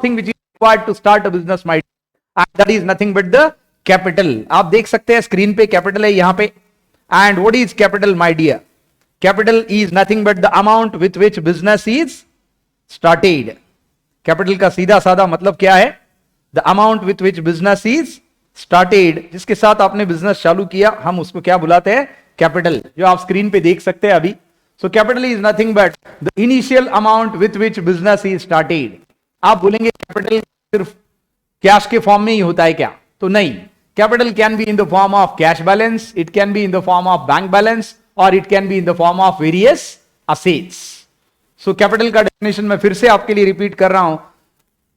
thing which is required to start a business might, that is nothing but the capital. आप देख सकते हैं स्क्रीन पे कैपिटल है यहां पे। And what is capital my dear? Capital is nothing but the amount with which business is started. Capital का सीधा साधा मतलब क्या है? The amount with which business is started, जिसके साथ आपने बिजनेस चालू किया, हम उसको क्या बुलाते हैं? कैपिटल, जो आप स्क्रीन पे देख सकते हैं अभी। So capital is nothing but the initial amount with which business is started. आप बोलेंगे कैपिटल सिर्फ कैश के फॉर्म में ही होता है क्या? तो नहीं, capital can be in the form of cash balance, it can be in the form of bank balance, और it can be in the form of various assets. So capital का डेफिनेशन मैं फिर से आपके लिए रिपीट कर रहा हूं,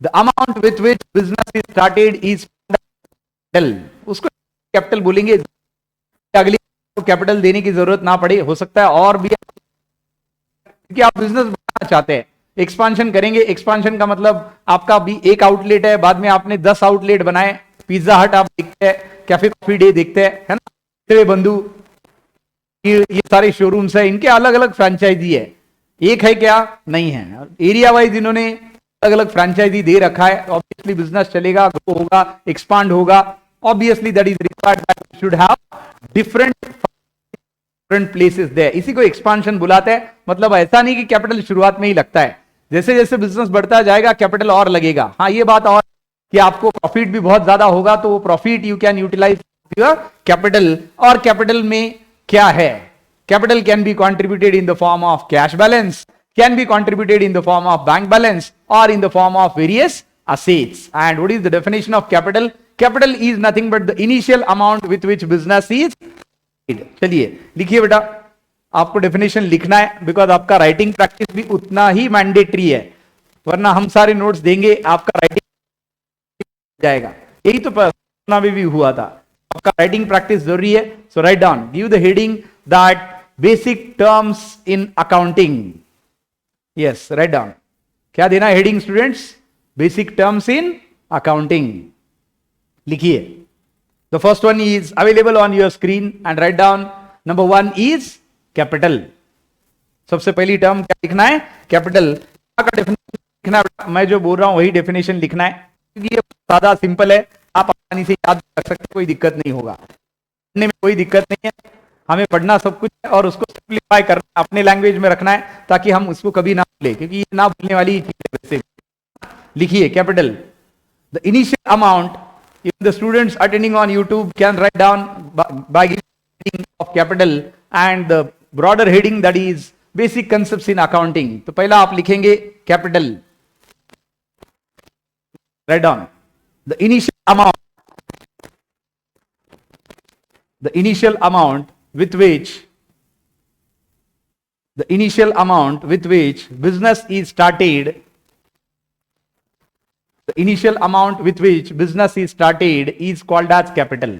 the amount with which business is started is capital. उसको कैपिटल बोलेंगे। अगली कैपिटल देने की जरूरत ना पड़े, हो सकता है और भी, क्योंकि आप बिजनेस बढ़ाना चाहते हैं, एक्सपांशन करेंगे। एक्सपांशन का मतलब आपका भी एक आउटलेट है, बाद में आपने 10 आउटलेट बनाए। पिज्जा हट आप देखते हैं, कैफे कॉफी डे देखते हैं, है ना, बंधु, ये सारे शोरूम्स है, इनके अलग अलग फ्रेंचाइजी है। एक है क्या? नहीं है। एरिया वाइज इन्होंने अलग अलग फ्रेंचाइजी दे रखा है। ऑब्वियसली बिजनेस चलेगा, ग्रो होगा, एक्सपांड होगा। Obviously that is required that you should have different places there. इसी को एक्सपांशन बुलाते हैं। मतलब ऐसा नहीं कि कैपिटल शुरुआत में ही लगता है, जैसे जैसे बिजनेस बढ़ता जाएगा कैपिटल और लगेगा। हाँ, ये बात और कि आपको प्रॉफिट भी बहुत ज्यादा होगा, तो वो profit you can utilize your capital. और कैपिटल में क्या है? Capital can be contributed in the form of cash balance, can be contributed in the form of bank balance, और in the form of various assets. And what is the definition of capital? Capital is nothing but the initial amount with which business is paid. चलिए लिखिए बेटा, आपको डेफिनेशन लिखना है, बिकॉज आपका राइटिंग प्रैक्टिस भी उतना ही मैंडेटरी है, वरना हम सारे नोट्स देंगे, आपका राइटिंग जाएगा। यही तो पढ़ना भी हुआ था, आपका राइटिंग प्रैक्टिस जरूरी है। So write down, give the heading that basic terms in accounting. Yes, write down. क्या देना heading students? Basic terms in accounting लिखिए। The first one is available on your screen and write down. Number one is capital. सबसे पहली टर्म क्या लिखना है? कैपिटल का डेफिनेशन लिखना है। मैं जो बोल रहा हूं वही डेफिनेशन लिखना है, क्योंकि ये सादा सिंपल है, आप आसानी से याद रख सकते, कोई दिक्कत नहीं होगा, पढ़ने में कोई दिक्कत नहीं है। हमें पढ़ना सब कुछ है और उसको सिंप्लीफाई करना है, अपने लैंग्वेज में रखना है, ताकि हम उसको कभी ना भूलें, क्योंकि ये ना भूलने वाली चीज है। वैसे लिखिए capital, the initial amount, if the students attending on YouTube can write down by giving of capital and the broader heading, that is basic concepts in accounting. तो पहला आप लिखेंगे capital, write down the initial amount with which business is started. The initial amount with which business is started is called as capital.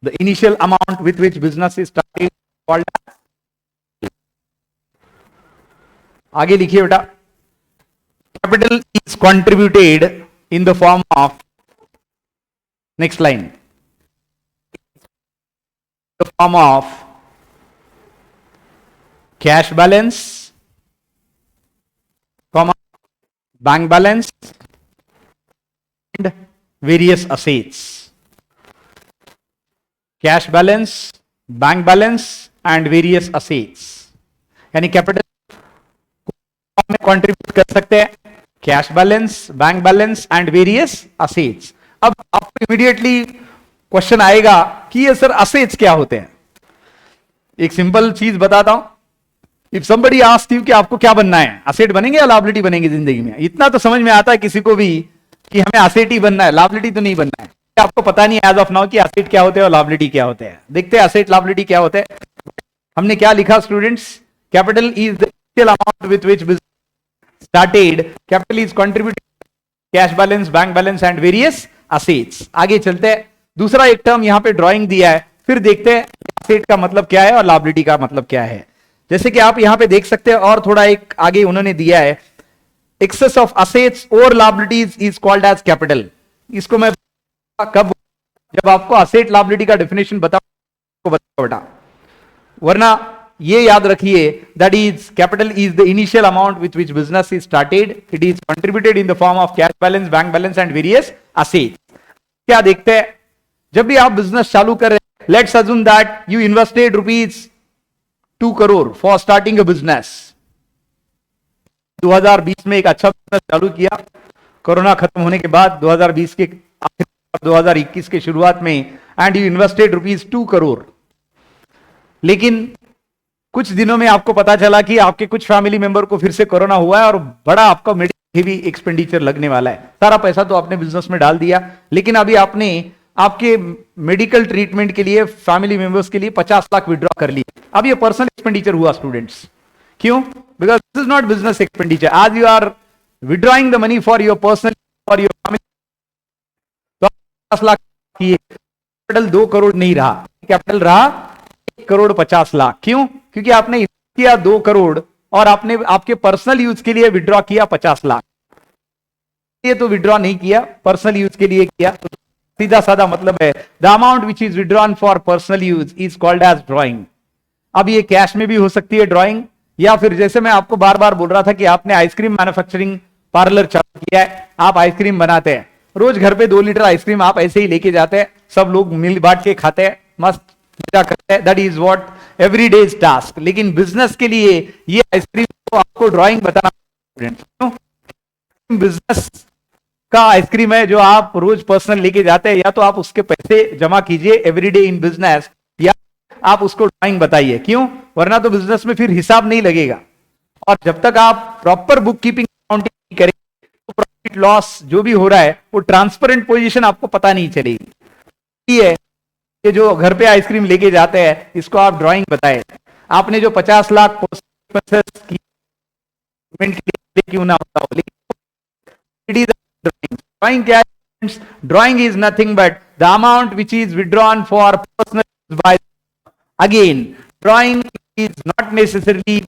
The initial amount with which business is started is called as. आगे लिखिए बेटा, capital is contributed in the form of, next line, the form of cash balance, bank balance and various assets. Cash balance, bank balance and various assets. यानी कैपिटल में कंट्रीब्यूट कर सकते हैं cash balance, bank balance and various assets. अब आपको इमीडिएटली क्वेश्चन आएगा कि ये सर असेट्स क्या होते हैं। एक सिंपल चीज बताता हूं, इफ समबडी आस्क्स यू कि आपको क्या बनना है, असेट बनेंगे या लायबिलिटी बनेंगे जिंदगी में, इतना तो समझ में आता है किसी को भी कि हमें असेट ही बनना है, लायबिलिटी तो नहीं बनना है। आपको पता नहीं एज ऑफ नाउ कि असेट क्या होते हैं और लायबिलिटी क्या होते हैं। देखते हैं असेट लायबिलिटी क्या होते हैं। हमने क्या लिखा students, capital is the initial amount with which business started, capital is contributed, cash balance, bank balance and various assets. आगे चलते हैं, दूसरा एक टर्म यहां पे ड्राइंग दिया है, फिर देखते हैं असेट का मतलब क्या है और लायबिलिटी का मतलब क्या है। जैसे कि आप यहां पे देख सकते हैं, और थोड़ा एक आगे उन्होंने दिया है, एक्सेस ऑफ असेट्स और liabilities is called as capital. इसको मैं कब, जब आपको असेट लायबिलिटी का डेफिनेशन बताओ बेटा, वरना ये याद रखिए, that is capital is the initial amount with which business is started, it is contributed in the form of cash balance, bank balance and various assets. क्या देखते हैं, जब भी आप बिजनेस चालू कर रहे हैं, let's assume that you invested ₹2 crore for starting a business. 2020 में एक अच्छा बिजनेस चालू किया, कोरोना खत्म होने के बाद 2020 के आखिर 2021 के शुरुआत में, एंड यू इन्वेस्टेड ₹2 करोड़। लेकिन कुछ दिनों में आपको पता चला कि आपके कुछ फैमिली मेंबर को फिर से कोरोना हुआ है और बड़ा आपका मेडिकल हेवी एक्सपेंडिचर लगने वाला है। सारा पैसा तो आपने बिजनेस में डाल दिया, लेकिन अभी आपने आपके मेडिकल ट्रीटमेंट के लिए फैमिली मेंबर्स के लिए 50 लाख विड्रॉ कर लिए। अब ये पर्सनल एक्सपेंडिचर हुआ स्टूडेंट्स, क्यों? Because this is not business expenditure, आज you are withdrawing the money for your personal, for your family. तो 50 लाख की कैपिटल 2 करोड़ नहीं रहा, कैपिटल रहा 1 करोड़ 50 लाख। क्यों? क्योंकि आपने किया 2 करोड़ और आपने आपके पर्सनल यूज के लिए विड्रॉ किया 50 लाख। ये तो विड्रॉ नहीं किया, पर्सनल यूज के लिए किया। तो सीधा साधा मतलब है, the amount which is withdrawn for personal use is called as drawing. अब ये कैश में भी हो सकती है ड्रॉइंग, या फिर जैसे मैं आपको बार बार बोल रहा था कि आपने आइसक्रीम मैन्युफैक्चरिंग पार्लर चालू किया है, आप आइसक्रीम बनाते हैं, रोज घर पे 2 लीटर आइसक्रीम आप ऐसे ही लेके जाते हैं, सब लोग मिल बांट के खाते हैं, मस्त मजा करते हैं, दैट इज व्हाट एवरीडेज टास्क। लेकिन बिजनेस के लिए ये आइसक्रीम को आपको ड्रॉइंग बताना, बिजनेस का आइसक्रीम है जो आप रोज पर्सनल लेके जाते हैं, या तो आप उसके पैसे जमा कीजिए एवरीडे इन बिजनेस, या आप उसको ड्राइंग बताइए। क्यों? वरना तो बिजनेस में फिर हिसाब नहीं लगेगा, और जब तक आप प्रॉपर बुक कीपिंग अकाउंटिंग नहीं करेंगे तो प्रॉफिट लॉस जो भी हो रहा है वो ट्रांसपेरेंट पोजीशन आपको पता नहीं चलेगी। ये जो घर पे आइसक्रीम लेके जाते हैं, इसको आप ड्राइंग बताए। आपने जो 50 लाख की क्यों ना होता हो, लेकिन इट इज ड्राइंग। क्या है? Drawing is nothing but the amount which is withdrawn for personal by. Again, drawing is not necessarily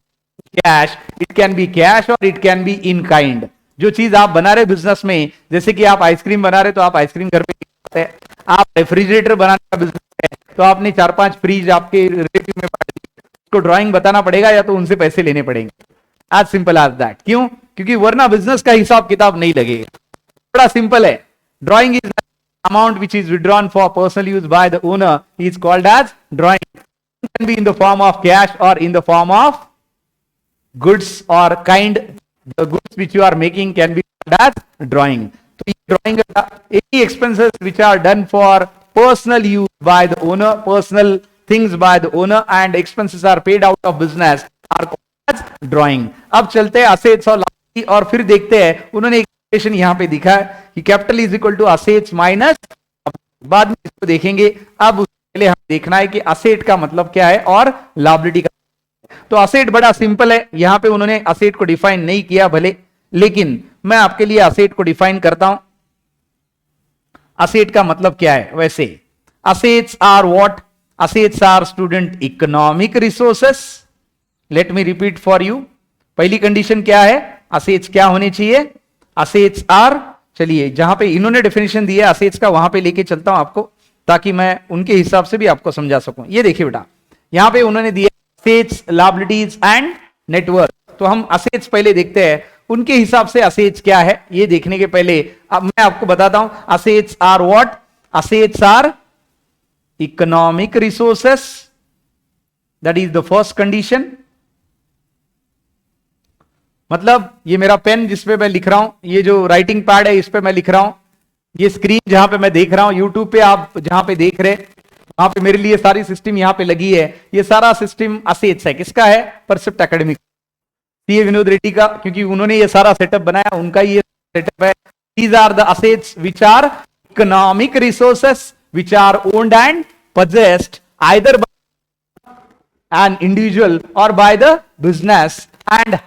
cash, it can be cash or it can be in kind. जो चीज आप बना रहे बिजनेस में, जैसे कि आप आइसक्रीम बना रहे तो आप आइसक्रीम घर पे बनाते हैं, आप रेफ्रिजरेटर बनाने का बिजनेस है तो आपने 4-5 फ्रिज आपके रिलेटिव में बांट दिए, उसको ड्राइंग बताना पड़ेगा या तो उनसे पैसे लेने पड़ेंगे। As simple as that. क्यों? क्योंकि वरना बिजनेस का हिसाब किताब नहीं लगेगा। बड़ा सिंपल है। Drawing is amount which is withdrawn for personal use by the owner is called as drawing, can be in the form of cash और in the form of goods or kind, the goods which you are making can be called as drawing. So drawing any expenses which are done for personal use by the owner, personal things by the owner and expenses are paid out of business are called as drawing. अब चलते हैं assets और liability और फिर देखते हैं, उन्होंने एक इक्वेशन यहां पे दिखा है कि capital is equal to assets minus, बाद में इसको देखेंगे। अब उसके पहले हमें देखना है कि असेट का मतलब क्या है और लायबिलिटी का। तो असेट बड़ा सिंपल है, यहां पे उन्होंने असेट को डिफाइन नहीं किया भले, लेकिन मैं आपके लिए असेट को डिफाइन करता हूं। असेट का मतलब क्या है? वैसे assets are what? Assets are student economic resources. Let me repeat for you. पहली कंडीशन क्या है? असेट्स क्या होने चाहिए? असेट्स आर, चलिए जहां पे इन्होंने डेफिनेशन दी है असेट्स का वहां पे लेके चलता हूं आपको, ताकि मैं उनके हिसाब से भी आपको समझा सकूं। ये देखिए बेटा, यहां पे उन्होंने दिया असेट्स, लायबिलिटीज एंड नेटवर्थ। तो हम असेट्स पहले देखते हैं, उनके हिसाब से असेट्स क्या है ये देखने के पहले अब मैं आपको बताता हूं assets are what. Assets are economic resources, that is the first condition. मतलब ये मेरा पेन जिस पे मैं लिख रहा हूं, ये जो राइटिंग पैड है इस पे मैं लिख रहा हूं, ये स्क्रीन जहां पे मैं देख रहा हूं, यूट्यूब पे आप जहां पे देख रहे, वहां पे मेरे लिए सारी सिस्टम यहां पे लगी है। ये सारा सिस्टम असेट्स है। किसका है? परसेप्ट एकेडमिक, सीए विनोद रेड्डी का, क्योंकि उन्होंने ये सारा सेटअप बनाया, उनका ये सेटअप है। These are the assets which are economic resources which are owned and possessed either by an individual or by the business and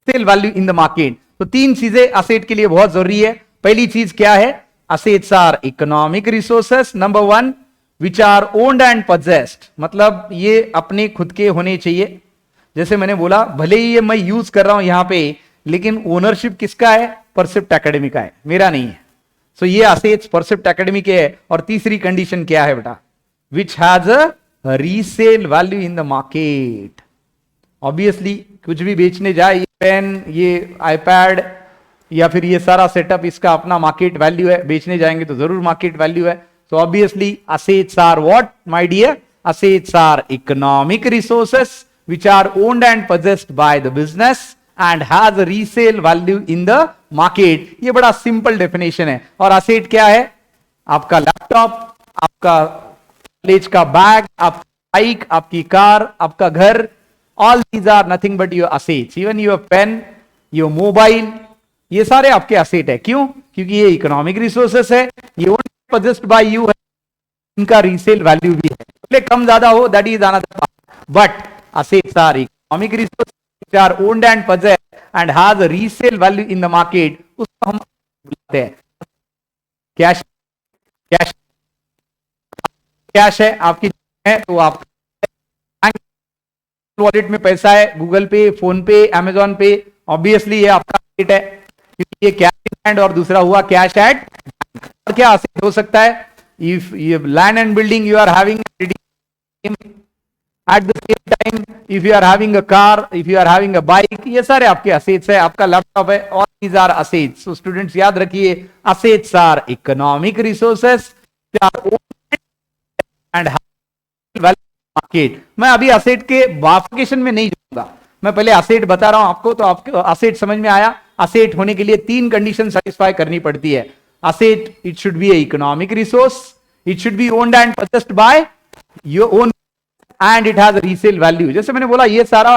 sale value in the market. तो तीन चीजें असेट के लिए बहुत जरूरी है। पहली चीज क्या है? Assets are economic resources number one which are owned and possessed, मतलब ये अपने खुद के होने चाहिए। जैसे मैंने बोला, भले ही ये मैं यूज कर रहा हूं यहां पे, लेकिन ओनरशिप किसका है? परसेप्ट एकेडमी का है, मेरा नहीं है। सो ये असेट्स परसेप्ट एकेडमी के है। और तीसरी कंडीशन क्या है बेटा? Which has a resale value in the market. Obviously कुछ भी बेचने जाए, ये पेन, ये आईपैड या फिर ये सारा सेटअप, इसका अपना मार्केट वैल्यू है। बेचने जाएंगे तो जरूर मार्केट वैल्यू है। So obviously assets are what my dear? Assets are economic resources which are owned and possessed by the business and has a resale value in the market। ये बड़ा सिंपल डेफिनेशन है। और असेट क्या है? आपका लैपटॉप, आपका कॉलेज का बैग, आपकी बाइक, आपकी कार, आपका घर, all these are nothing but your assets। even your pen, your mobile, ये सारे आपके असेट है। क्यों? क्योंकि ये इकोनॉमिक रिसोर्सेस है, ये owned and possessed by you है, इनका रीसेल वैल्यू भी है। कम ज्यादा हो that is another part, but assets are economic resources which are owned and possessed and has a resale value in the market। उसको हम बोलते हैं कैश। कैश कैश है आपकी है, तो आप वॉलेट में पैसा है, गूगल पे, फोन पे, अमेजॉन पे, ऑब्वियसली ये आपका एसेट है, क्योंकि ये कैश इन हैंड और दूसरा हुआ कैश एट। और क्या एसेट हो सकता है? If you land and building you are having at the same time, if you are having a car, if you are having a bike, ये सारे आपके assets है। आपका लैपटॉप है, all these are assets। so students याद रखिए, assets are economic resources which are owned and have value market। मैं अभी asset के बाइफिकेशन में नहीं जाऊंगा, मैं पहले asset बता रहा हूं आपको, तो आपको asset समझ में आया। asset होने के लिए तीन कंडीशन सेटिस्फाई करनी पड़ती है। asset, it should be a economic resource, it should be owned and possessed by your own and it has resale value. जैसे मैंने बोला, ये सारा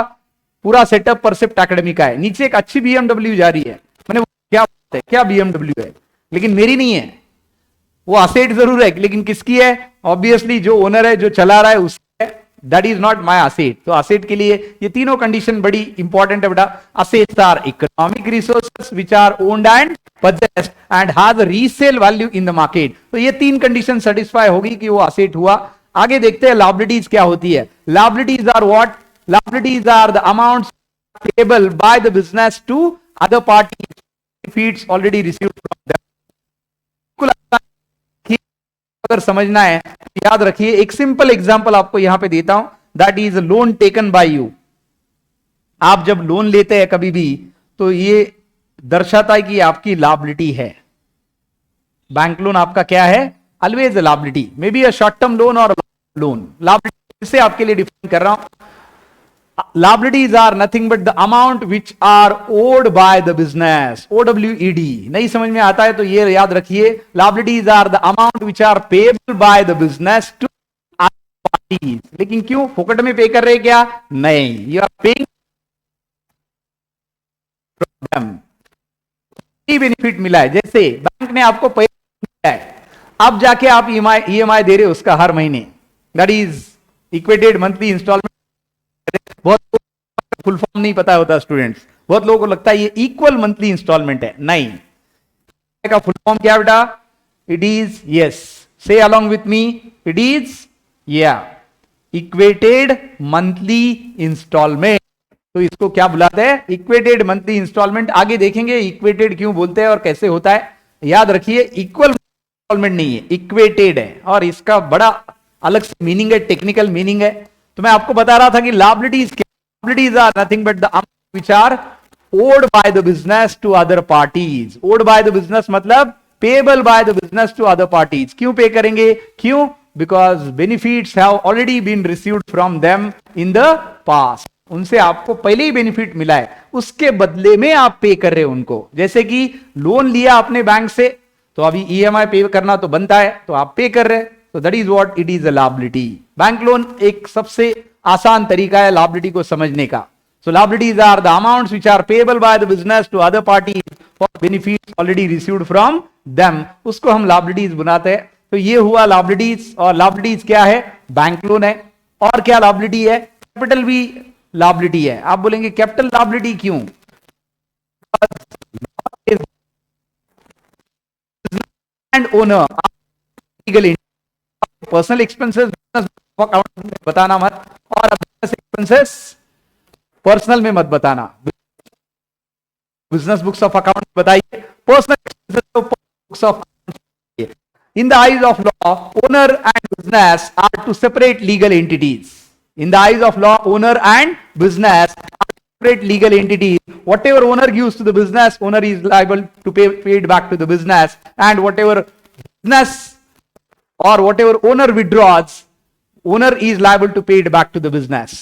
पूरा सेटअप परसेप्ट एकेडमी का है। नीचे एक अच्छी BMW जा रही है, मैंने क्या बात है, क्या BMW है, लेकिन मेरी नहीं है। वो असेट जरूर है, लेकिन किसकी है? ऑब्वियसली जो ओनर है, जो चला रहा है उसकी है। That is not my asset. तो असेट के लिए ये तीनों कंडीशन बड़ी इंपॉर्टेंट है बेटा। Assets are economic resources which are owned and possessed and has a resale value in the market। तो ये तीन कंडीशन सेटिस्फाई होगी कि वो असेट हुआ। आगे देखते हैं लायबिलिटीज क्या होती है। Liabilities are what? Liabilities are the amounts payable by the business to other parties benefits already received from them. अगर समझना है तो याद रखिए, एक सिंपल एग्जांपल आपको यहां पे देता हूं, that is loan taken by you. आप जब लोन लेते हैं कभी भी, तो ये दर्शाता है कि आपकी लायबिलिटी है. बैंक लोन आपका क्या है? Always a liability, may be a short term loan और लोन. लायबिलिटी से आपके लिए डिफाइन कर रहा हूं. Liabilities are nothing but the amount which are owed by the business. OWED. नहीं समझ में आता है तो ये याद रखिए, liabilities are the amount which are payable by the business to other parties. लेकिन क्यों? फोकट में पे कर रहे क्या? नहीं, you are paying from them. Benefit मिला है, जैसे बैंक ने आपको पैसा दिया है, अब जाके आप EMI दे रहे हो उसका हर महीने, that is equated monthly instalment. बहुत फुल फॉर्म नहीं पता होता स्टूडेंट्स, बहुत लोगों को लगता है ये इक्वल मंथली इंस्टॉलमेंट है. नहीं, का फुल फॉर्म क्या बेटा? It is, yes, say along with me, it is equated monthly instalment. तो इसको क्या बुलाते हैं? Equated monthly instalment. आगे देखेंगे इक्वेटेड क्यों बोलते हैं और कैसे होता है. याद रखिए, इक्वल इंस्टॉलमेंट नहीं है, इक्वेटेड है, और इसका बड़ा अलग से मीनिंग है, टेक्निकल मीनिंग है. तो मैं आपको बता रहा था कि liabilities are nothing but the amount which are owed by the business to other parties. Owed by the business मतलब payable by the business to other parties. क्यों पे करेंगे? क्यों? Because benefits have already been received from them in the past. उनसे आपको पहले ही बेनिफिट मिला है, उसके बदले में आप पे कर रहे हो उनको. जैसे कि लोन लिया आपने बैंक से, तो अभी EMI पे करना तो बनता है, तो आप पे कर रहे हैं. तो that is what it is a liability. Bank loan एक सबसे आसान तरीका है लायबिलिटी को समझने का. So liabilities are the amounts which are payable by the business to other parties for benefits already received from them. उसको हम लायबिलिटीज बनाते हैं. तो ये हुआ लायबिलिटीज. और लायबिलिटीज क्या है? बैंक लोन है. और क्या लायबिलिटी है? कैपिटल भी लायबिलिटी है. आप बोलेंगे कैपिटल लायबिलिटी क्यों? And owner legal personal expenses account में बताना मत, और बिजनेस एक्सपेंसेस पर्सनल में मत बताना. बिजनेस बुक्स ऑफ अकाउंट बताइए, personal expenses books of account. In the eyes of law, owner and business are two separate legal entities. In the eyes of law, owner and business are separate legal entities. Whatever owner gives to the business, owner is liable to pay paid back to the business, and whatever business or whatever owner withdraws, owner is liable to pay it back to the business.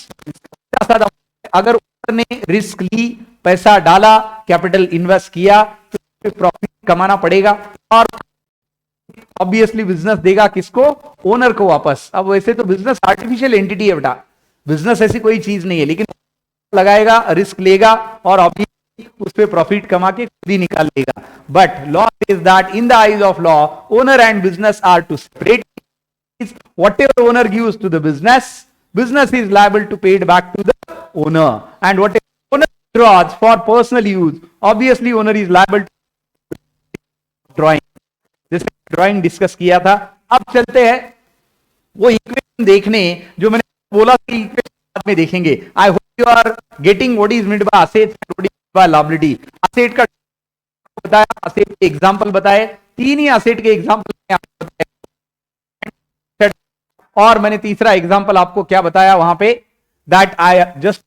अगर ओनर ने रिस्क ली, पैसा डाला, कैपिटल इन्वेस्ट किया, तो प्रॉफिट कमाना पड़ेगा, और ऑब्वियसली बिजनेस देगा किसको? ओनर को वापस. अब वैसे तो बिजनेस आर्टिफिशियल एंटिटी है बेटा, बिजनेस ऐसी कोई चीज नहीं है, लेकिन लगाएगा, रिस्क लेगा, और ऑब्वियसली उस पे प्रॉफिट कमा के खुद ही निकाल लेगा. But law is that in the eyes of law, owner and business are two separate. Whatever owner gives to the business, business is liable to pay it back to the owner, and whatever owner draws for personal use, obviously owner is liable to drawing. जैसे ड्राइंग डिस्कस किया था. अब चलते हैं वो इक्वेशन देखने जो मैंने बोला कि इक्वेशन बाद में देखेंगे. I hope you are getting what is meant by assets and what is by liability. Asset का बताया, असेट के एग्जांपल बताए, 3 ही असेट के एग्जांपल बताए, और मैंने तीसरा एग्जांपल आपको क्या बताया वहां पे, दैट आई जस्ट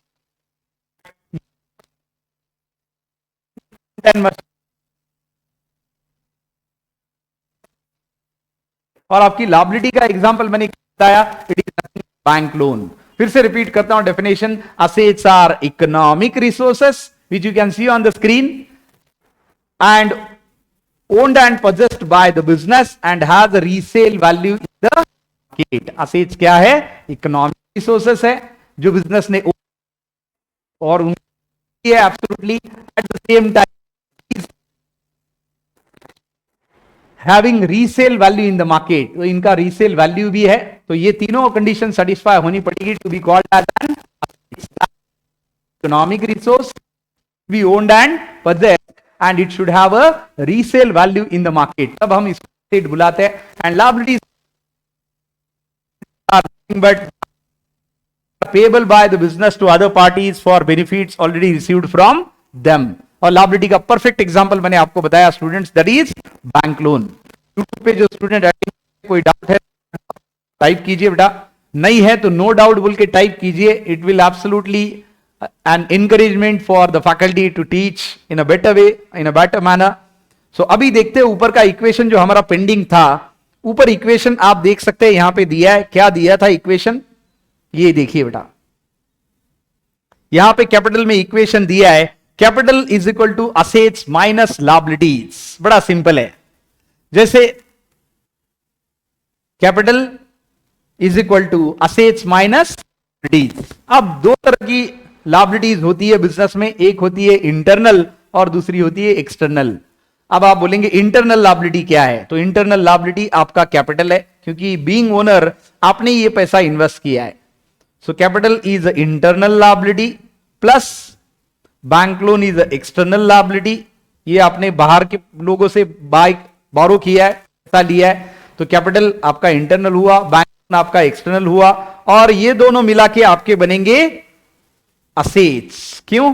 और आपकी लायबिलिटी का एग्जांपल मैंने बताया, इट इज बैंक लोन. फिर से रिपीट करता हूं definition. Assets are economic resources which you can see on the screen, and owned and possessed by the business and has a resale value in the market. Assets क्या है? इकोनॉमिक रिसोर्सेस है जो बिजनेस ने, और उनकी है absolutely eight the same time having resale value in the market. तो इनका रीसेल वैल्यू भी है. तो ये तीनों कंडीशन सेटिस्फाई होनी पड़ेगी to be called as an economic resource, be owned and possessed, and it should have a resale value in the market. तब हम इसको asset बुलाते हैं. And liabilities are nothing but payable by the business to other parties for benefits already received from them. और लायबिलिटी का परफेक्ट एग्जांपल मैंने आपको बताया students, that is bank loan. YouTube पे जो स्टूडेंट कोई डाउट है टाइप कीजिए बेटा, नहीं है तो नो डाउट बोल के टाइप कीजिए। It will absolutely an encouragement for the faculty to teach in a better way, in a better manner. So अभी देखते हैं ऊपर का इक्वेशन जो हमारा पेंडिंग था। ऊपर इक्वेशन आप देख सकते हैं, यहां पे दिया है, क्या दिया था इक्वेशन, ये देखिए बेटा, यहां पे कैपिटल में इक्वेशन दिया है, capital is equal to assets minus liabilities. बड़ा सिंपल है, जैसे capital is equal to assets minus liabilities. अब दो तरह की लायबिलिटीज होती है बिजनेस में, एक होती है इंटरनल और दूसरी होती है एक्सटर्नल। अब आप बोलेंगे इंटरनल लायबिलिटी क्या है, तो इंटरनल लायबिलिटी आपका कैपिटल है, क्योंकि बीइंग ओनर आपने ये पैसा इन्वेस्ट किया है। So capital is internal liability plus bank loan is external liability. ये आपने बाहर के लोगों से बारो किया है, पैसा लिया है, तो कैपिटल आपका इंटरनल हुआ, बैंक लोन आपका एक्सटर्नल हुआ, और ये दोनों मिला के आपके बनेंगे असेट्स। क्यों?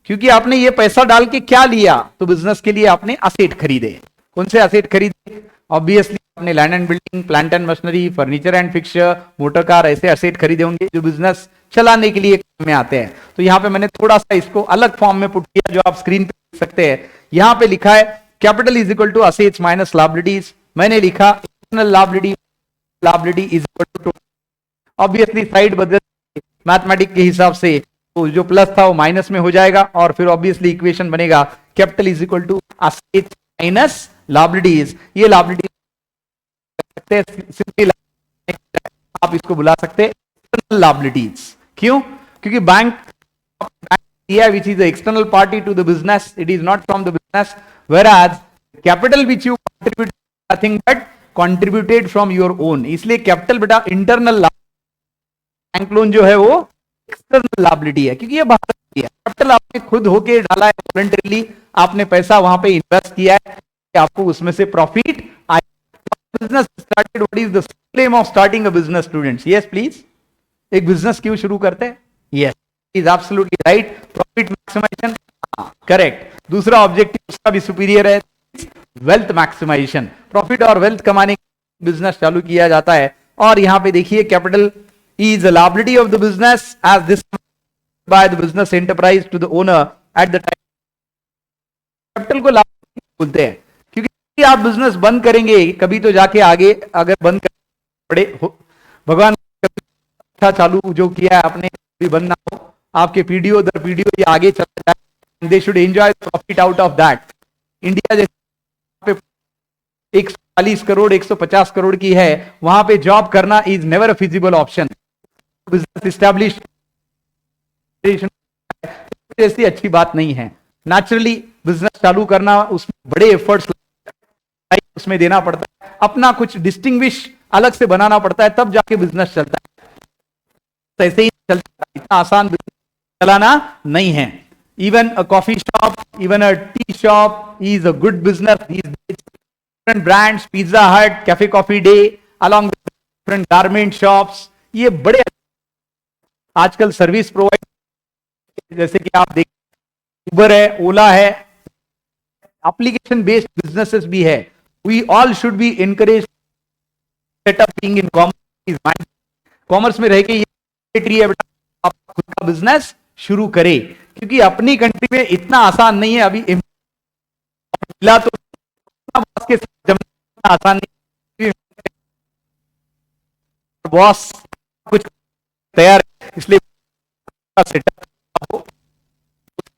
क्योंकि आपने ये पैसा डाल के क्या लिया, तो बिजनेस के लिए आपने असेट खरीदे। कौन से असेट खरीदे? ऑब्वियसली आपने land and building, plant and machinery, furniture and fixture, motor car, ऐसे असेट खरीदे होंगे जो बिजनेस चलाने के लिए काम में आते हैं। तो यहां पे मैंने थोड़ा सा इसको अलग फॉर्म में पुट किया, जो आप स्क्रीन पे देख सकते हैं। यहां पे लिखा है capital is equal to assets minus liabilities. मैंने लिखा internal liability is equal to, obviously side बदल मैथमेटिक्स के हिसाब से, तो जो प्लस था वो माइनस में हो जाएगा, और फिर ऑब्वियसली इक्वेशन बनेगा capital is equal to assets minus liabilities. ये लायबिलिटी आप इसको बुला सकते हैं एक्सटर्नल लायबिलिटीज। क्यों? क्योंकि बैंक दिया which is the external party to the business, it is not from the business, whereas capital which you contribute nothing but contributed from your own. इसलिए कैपिटल बेटा इंटरनल, बैंक लोन जो है वो एक्सटर्नल लायबिलिटी है, क्योंकि ये बाहर की है। कैपिटल आपने खुद होके डाला है, वॉलंटरीली आपने पैसा वहां पे इन्वेस्ट किया है, आपको उसमें से प्रॉफिट आए। Business started, what is the aim of starting a business students? Yes please, एक बिजनेस क्यों शुरू करते हैं? Yes, is absolutely right, profit maximisation, correct. दूसरा ऑब्जेक्टिव उसका भी सुपीरियर है, वेल्थ मैक्सिमाइजेशन, प्रॉफिट और वेल्थ कमाने बिजनेस चालू किया जाता है। और यहां पे देखिए capital is a liability of the business as this by the business enterprise to the owner at the time. Capital को लायबिलिटी बोलते हैं, क्योंकि आप बिजनेस बंद करेंगे कभी तो जाके आगे, अगर बंद कर पड़े, भगवान अच्छा चालू जो किया है आपने भी बंद ना हो, आपके पीढ़ियों दर पीढ़ियों ये आगे चला जाए, they should enjoy profit out of that. India जैसे 140 करोड़ 150 करोड़ की है, वहां पे जॉब करना is never a feasible option. Business establish ऐसी अच्छी बात नहीं है। नेचुरली बिजनेस चालू करना, उसमें बड़े एफर्ट्स उसमें देना पड़ता है, अपना कुछ डिस्टिंग्विश अलग से बनाना पड़ता है, तब जाके बिजनेस चलता है। तो ऐसे ही चलता है, इतना आसान बिजनेस चलाना नहीं है। Even a coffee shop, even a tea shop is a good business. Different brands, Pizza Hut, Cafe Coffee Day, along with different garment shops, ये बड़े आजकल सर्विस प्रोवाइड, जैसे कि आप देख उबर है, ओला है, एप्लीकेशन बेस्ड बिजनेसेस भी है। We all should be encourage setup being in commerce. Commerce में रह के ये बेटा आप खुद का बिजनेस शुरू करें, क्योंकि अपनी कंट्री में इतना आसान नहीं है। अभी मिला तो बॉस के साथ जमना आसान नहीं, बॉस कुछ तैयार, इसलिए सेटअप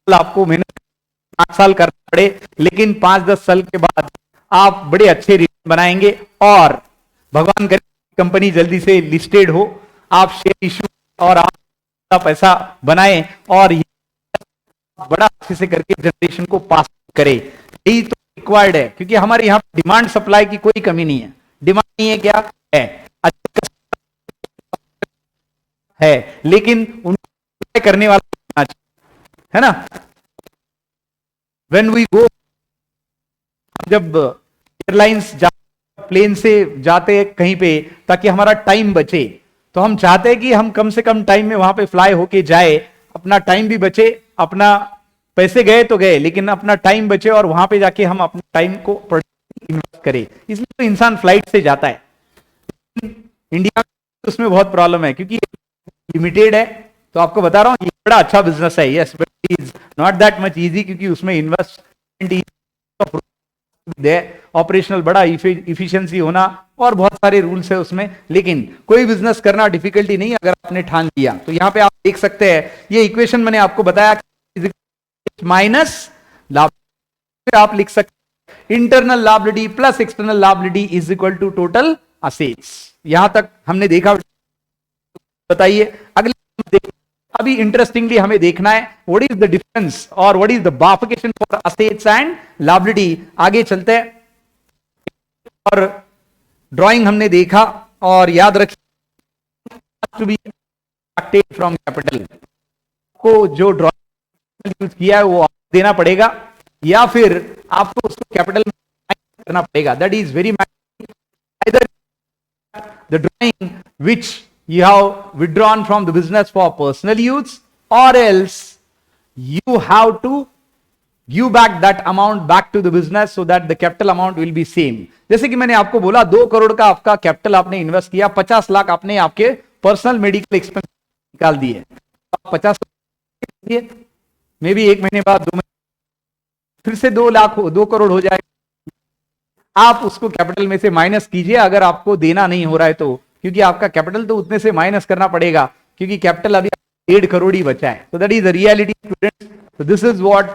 आपको मेहनत 5 साल करना पड़े, लेकिन 5-10 साल के बाद आप बड़े अच्छे रिटर्न बनाएंगे, और भगवान करे कंपनी जल्दी से लिस्टेड हो, आप शेयर इश्यू और आप पैसा बनाएं, और बड़ा अच्छे से करके जनरेशन को पास करें। यही तो रिक्वायर्ड है, क्योंकि हमारे यहाँ डिमांड सप्लाई की कोई कमी नहीं है। डिमांड नहीं है, क्या है, लेकिन उनको करने वाला है ना। व्हेन वी गो, जब एयरलाइंस प्लेन से जाते हैं कहीं पे ताकि हमारा टाइम बचे, तो हम चाहते हैं कि हम कम से कम टाइम में वहां पे फ्लाई होके जाए, अपना टाइम भी बचे, अपना पैसे गए तो गए, लेकिन अपना टाइम बचे और वहां पे जाके हम अपने टाइम को इन्वेस्ट करें, इसलिए तो इंसान फ्लाइट से जाता है। इंडिया में उसमें बहुत प्रॉब्लम है क्योंकि लिमिटेड है। तो आपको बता रहा हूं ये बड़ा अच्छा बिजनेस है, yes, but is not that much easy, क्योंकि उसमें इन्वेस्टमेंट, ऑपरेशनल बड़ा इफिशिएंसी होना और बहुत सारे रूल्स है उसमें। लेकिन कोई बिजनेस करना डिफिकल्टी नहीं अगर आपने ठान लिया। तो यहां पे आप देख सकते हैं ये इक्वेशन मैंने आपको बताया, माइनस लायबिलिटी, आप लिख सकते internal liability plus external liability is equal to total assets. यहां तक हमने देखा, बताइए अगले। अभी इंटरेस्टिंगली हमें देखना है व्हाट इज द डिफरेंस और what is the बाइफिकेशन for assets and liability. आगे चलते हैं, और ड्राइंग हमने देखा, और याद रखिए to be acted from capital, को जो ड्राइंग यूज किया है वो देना पड़ेगा या फिर आपको उसको कैपिटल में करना पड़ेगा। That is very matter, the drawing which you have withdrawn from the business for personal use, or else you have to give back that amount back to the business so that the capital amount will be same। जैसे कि मैंने आपको बोला 2 करोड़ का आपका कैपिटल आपने इन्वेस्ट किया, 50 लाख आपने आपके पर्सनल मेडिकल एक्सपेंस निकाल दिए, 50 दिए, मे बी 1 महीने बाद 2 महीने फिर से 2 लाख 2 करोड़ हो जाएगा। आप उसको कैपिटल में से माइनस कीजिए अगर आपको देना नहीं हो रहा है तो, क्योंकि आपका कैपिटल तो उतने से माइनस करना पड़ेगा, क्योंकि कैपिटल अभी 1.5 करोड़ ही बचा है। तो that is the reality students, so this is what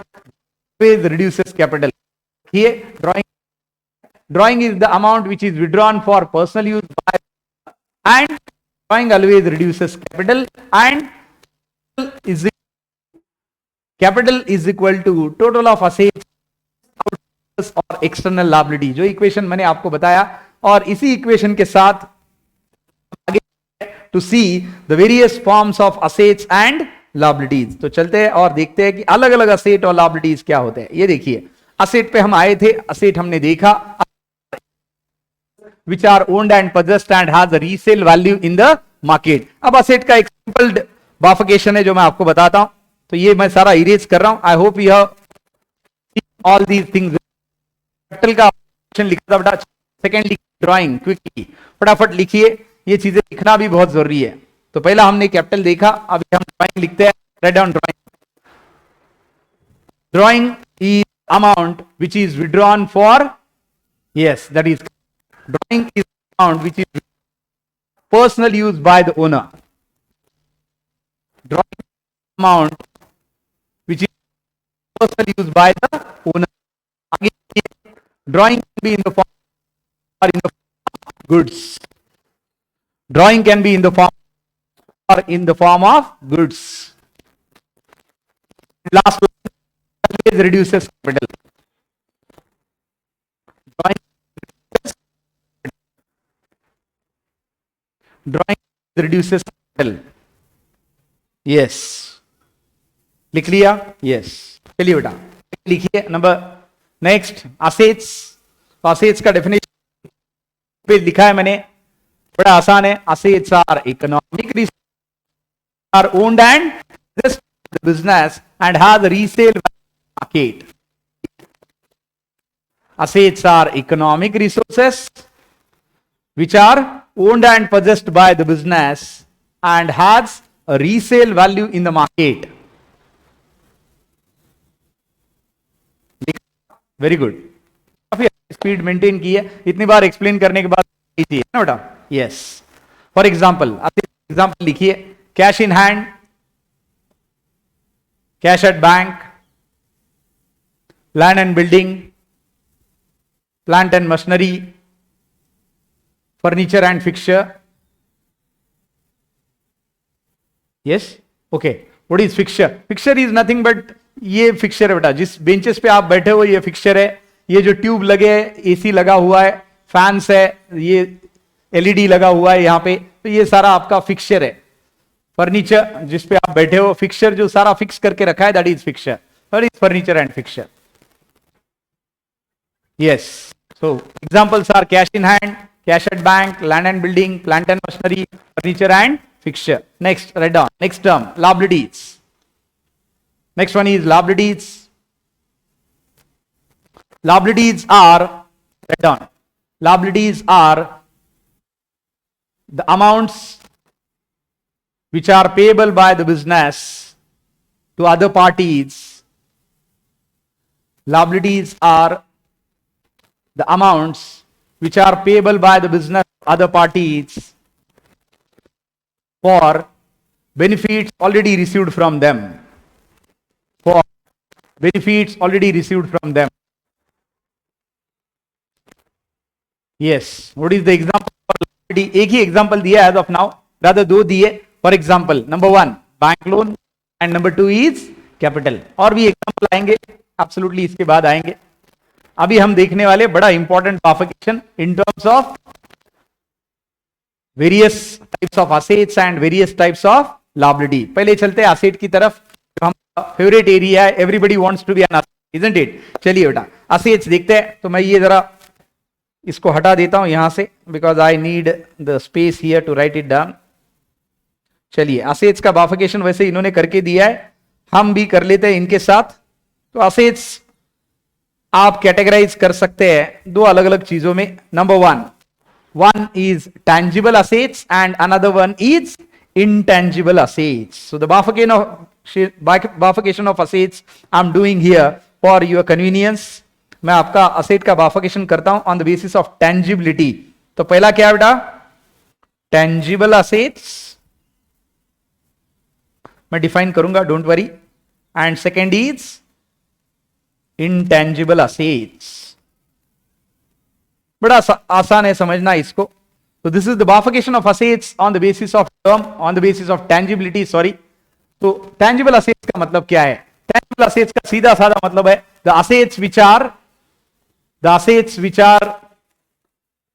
always reduces capital। here drawing is the amount which is withdrawn for personal use by, and drawing always reduces capital, and capital is equal to total of assets और एक्सटर्नल लायबिलिटी, जो इक्वेशन मैंने आपको बताया। और इसी इक्वेशन के साथ आगे to see the various forms of assets and liabilities. तो चलते हैं और देखते हैं कि अलग अलग असेट और लायबिलिटीज क्या होते हैं। ये देखिए, असेट पे हम आए थे, असेट हमने देखा which are owned and possessed and has a resale value in the market. अब असेट का एक सिंपल बाइफिकेशन है जो मैं आपको बताता हूं। तो ये मैं सारा इरेज कर रहा हूं, आई hope you have all these things. Capital का लिखा था बेटा, सेकेंड ड्राइंग क्विकली फटाफट लिखिए, ये चीजें लिखना भी बहुत जरूरी है। तो पहला हमने कैपिटल देखा, अब हम ड्राइंग लिखते हैं। Write down drawing is amount which is withdrawn for, yes that is drawing is amount which is personal use by the owner. Drawing amount which is personal use by the owner. आगे drawing can be in the form or in the form of goods. Drawing can be in the form or in the form of goods. Last one always reduces capital. Drawing reduces capital. Yes. लिख लिया? Yes. चलिए बेटा लिखिए नंबर नेक्स्ट असेट्स। तो असेट्स का डेफिनेशन पे लिखा है मैंने, बड़ा आसान है। Assets are economic resource are owned and business and has resale market. Assets are economic resources which are owned and possessed by the business and has a resale value in the market. Very good, काफी स्पीड मेंटेन की है, इतनी बार एक्सप्लेन करने के बाद इजी है ना बेटा. यस, फॉर एग्जांपल एग्जांपल लिखिए, cash in hand, cash at bank, land and building, plant and machinery, furniture and fixture. Yes, okay. What is fixture? Fixture is nothing but, ये फिक्सचर है बेटा, जिस बेंचेस पे आप बैठे हो ये फिक्सचर है. ये जो ट्यूब लगे है, एसी लगा हुआ है, फैंस है, ये एलईडी लगा हुआ है यहां पे, तो ये सारा आपका फिक्सचर है. फर्नीचर जिस पे आप बैठे हो, फिक्सचर जो सारा फिक्स करके रखा है, that is fixture. That is furniture and fixture. Yes, so examples are cash in hand, cash at bank, land and building, plant and machinery, furniture and fixture. Next, write down. Next term, liabilities. Next one is liabilities. Liabilities are, write down, liabilities are the amounts which are payable by the business to other parties. Liabilities are the amounts which are payable by the business to other parties for benefits already received from them. For benefits already received from them. Yes. What is the example? एक ही एग्जाम्पल दिया है ऑफ नाउ, रादर दो दिए. For example number 1 bank loan and number 2 is capital. और भी एग्जाम्पल आएंगे एब्सोल्युटली, इसके बाद आएंगे. अभी हम देखने वाले बड़ा important bifurcation in terms of various types of assets and various types of liability. पहले चलते हैं असेट की तरफ. हम फेवरेट एरिया है, everybody wants to be an asset, isn't it. चलिए बेटा असेट्स देखते हैं. तो मैं ये जरा इसको हटा देता हूं यहां से, because I need the space here to write it down. चलिए असेट्स का बाइफरकेशन वैसे इन्होंने करके दिया है, हम भी कर लेते हैं इनके साथ. तो असेट्स आप कैटेगराइज कर सकते हैं दो अलग अलग चीजों में. Number 1 is tangible assets and another one is intangible assets. So the bifurcation of assets I'm doing here for your convenience. मैं आपका असेट का बाइफरकेशन करता हूं on the basis of tangibility. तो पहला क्या है बेटा? टेंजिबल असेट्स मैं डिफाइन करूंगा, don't worry. And second is intangible assets. बड़ा आसान है समझना इसको. तो this is the bifurcation of assets on the basis of term, on the basis of tangibility. Sorry. तो टेंजिबल असेट्स का मतलब क्या है? टेंजिबल असेट्स का सीधा साधा मतलब है the assets which are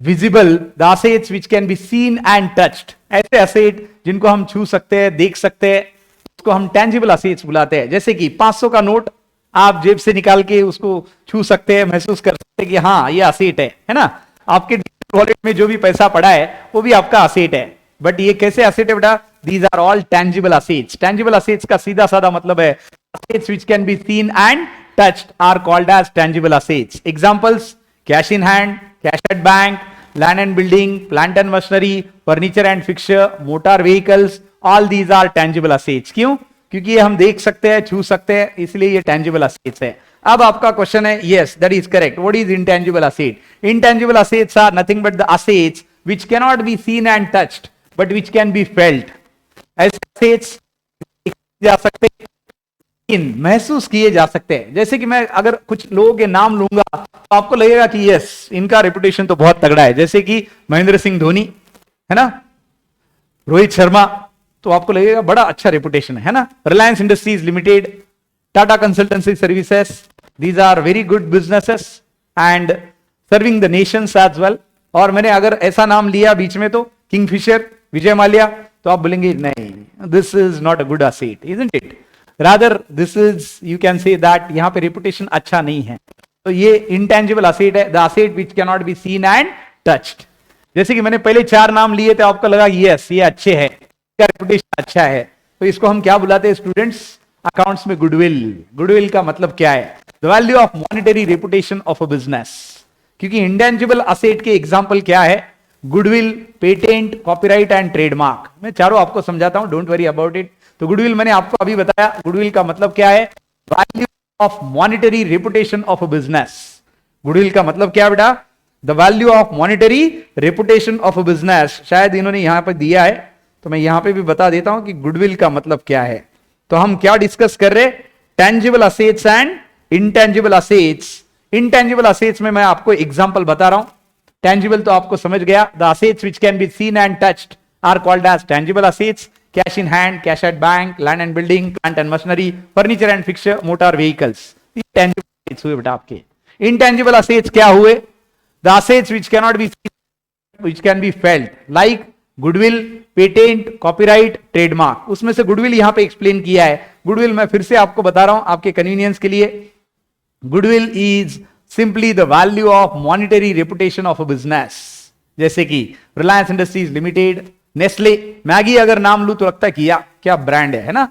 visible, the assets which can be seen and touched. ऐसे असेट जिनको हम छू सकते हैं, देख सकते हैं, उसको हम टेंजिबल असेट्स बुलाते हैं. जैसे कि 500 का नोट आप जेब से निकाल के उसको छू सकते हैं, महसूस कर सकते हैं कि हाँ ये असेट है ना. आपके वॉलेट में जो भी पैसा पड़ा है वो भी आपका असेट है. बट ये कैसे असेट है बेटा? These are all tangible assets. Tangible assets का सीधा साधा मतलब है assets which can be seen and touched are called as tangible assets. Examples: cash in hand, cash at bank, land and building, plant and machinery, furniture and fixture, motor vehicles. All these are tangible assets. क्यों? क्योंकि ये हम देख सकते हैं, छू सकते हैं, इसलिए ये tangible assets है. अब आपका क्वेश्चन है, yes, that is correct. What is intangible asset? Intangible assets are nothing but the assets which cannot be seen and touched, but which can be felt. ऐसे assets जा सकते हैं, महसूस किए जा सकते हैं. जैसे कि मैं अगर कुछ लोगों के नाम लूंगा तो आपको लगेगा कि यस इनका रेपुटेशन तो बहुत तगड़ा है. जैसे कि महेंद्र सिंह धोनी है ना, रोहित शर्मा, तो आपको लगेगा बड़ा अच्छा रेपुटेशन है ना. Reliance Industries Limited, Tata Consultancy Services, these are very good businesses and serving the nations as well. और मैंने अगर ऐसा नाम लिया बीच में तो किंगफिशर, विजय माल्या, तो आप बोलेंगे नहीं, this is not a good asset, isn't it. Rather, this is, you can say that यहां पे reputation अच्छा नहीं है. तो ये intangible asset है, the asset which cannot be seen and touched. जैसे कि मैंने पहले 4 नाम लिए थे, आपको लगा yes ये अच्छे हैं, इसका reputation अच्छा है, तो इसको हम क्या बुलाते हैं स्टूडेंट्स? अकाउंट्स में गुडविल. गुडविल का मतलब क्या है? The value of monetary reputation of a business. क्योंकि intangible asset के एग्जाम्पल क्या है? Goodwill, patent, copyright and trademark. मैं चारों आपको समझाता हूं, डोंट वरी अबाउट इट. तो गुडविल मैंने आपको अभी बताया, गुडविल का मतलब क्या है? Value of monetary reputation of a business. Goodwill का मतलब क्या बेटा? The value of monetary reputation of a business. शायद इन्होंने यहां पर दिया है, तो मैं यहां पे भी बता देता हूं कि गुडविल का मतलब क्या है. तो हम क्या डिस्कस कर रहे? Tangible assets and intangible assets. Intangible assets में मैं आपको एग्जांपल बता रहा हूं. टेंजिबल तो आपको समझ गया. The assets which can be seen and touched are called as tangible assets. Cash in hand, cash at bank, land and building, plant and machinery, furniture and fixture, motor vehicles. These tangible assets हुए बेटा आपके. Intangible assets क्या हुए? The assets which cannot be seen, which can be felt, like goodwill, patent, copyright, trademark. उसमें से goodwill यहाँ पे explain किया है. Goodwill मैं फिर से आपको बता रहा हूं आपके convenience के लिए. Goodwill is simply the value of monetary reputation of a business. जैसे कि Reliance Industries Limited, Nestle, Maggi अगर नाम लू तो लगता है कि या क्या ब्रांड है ना.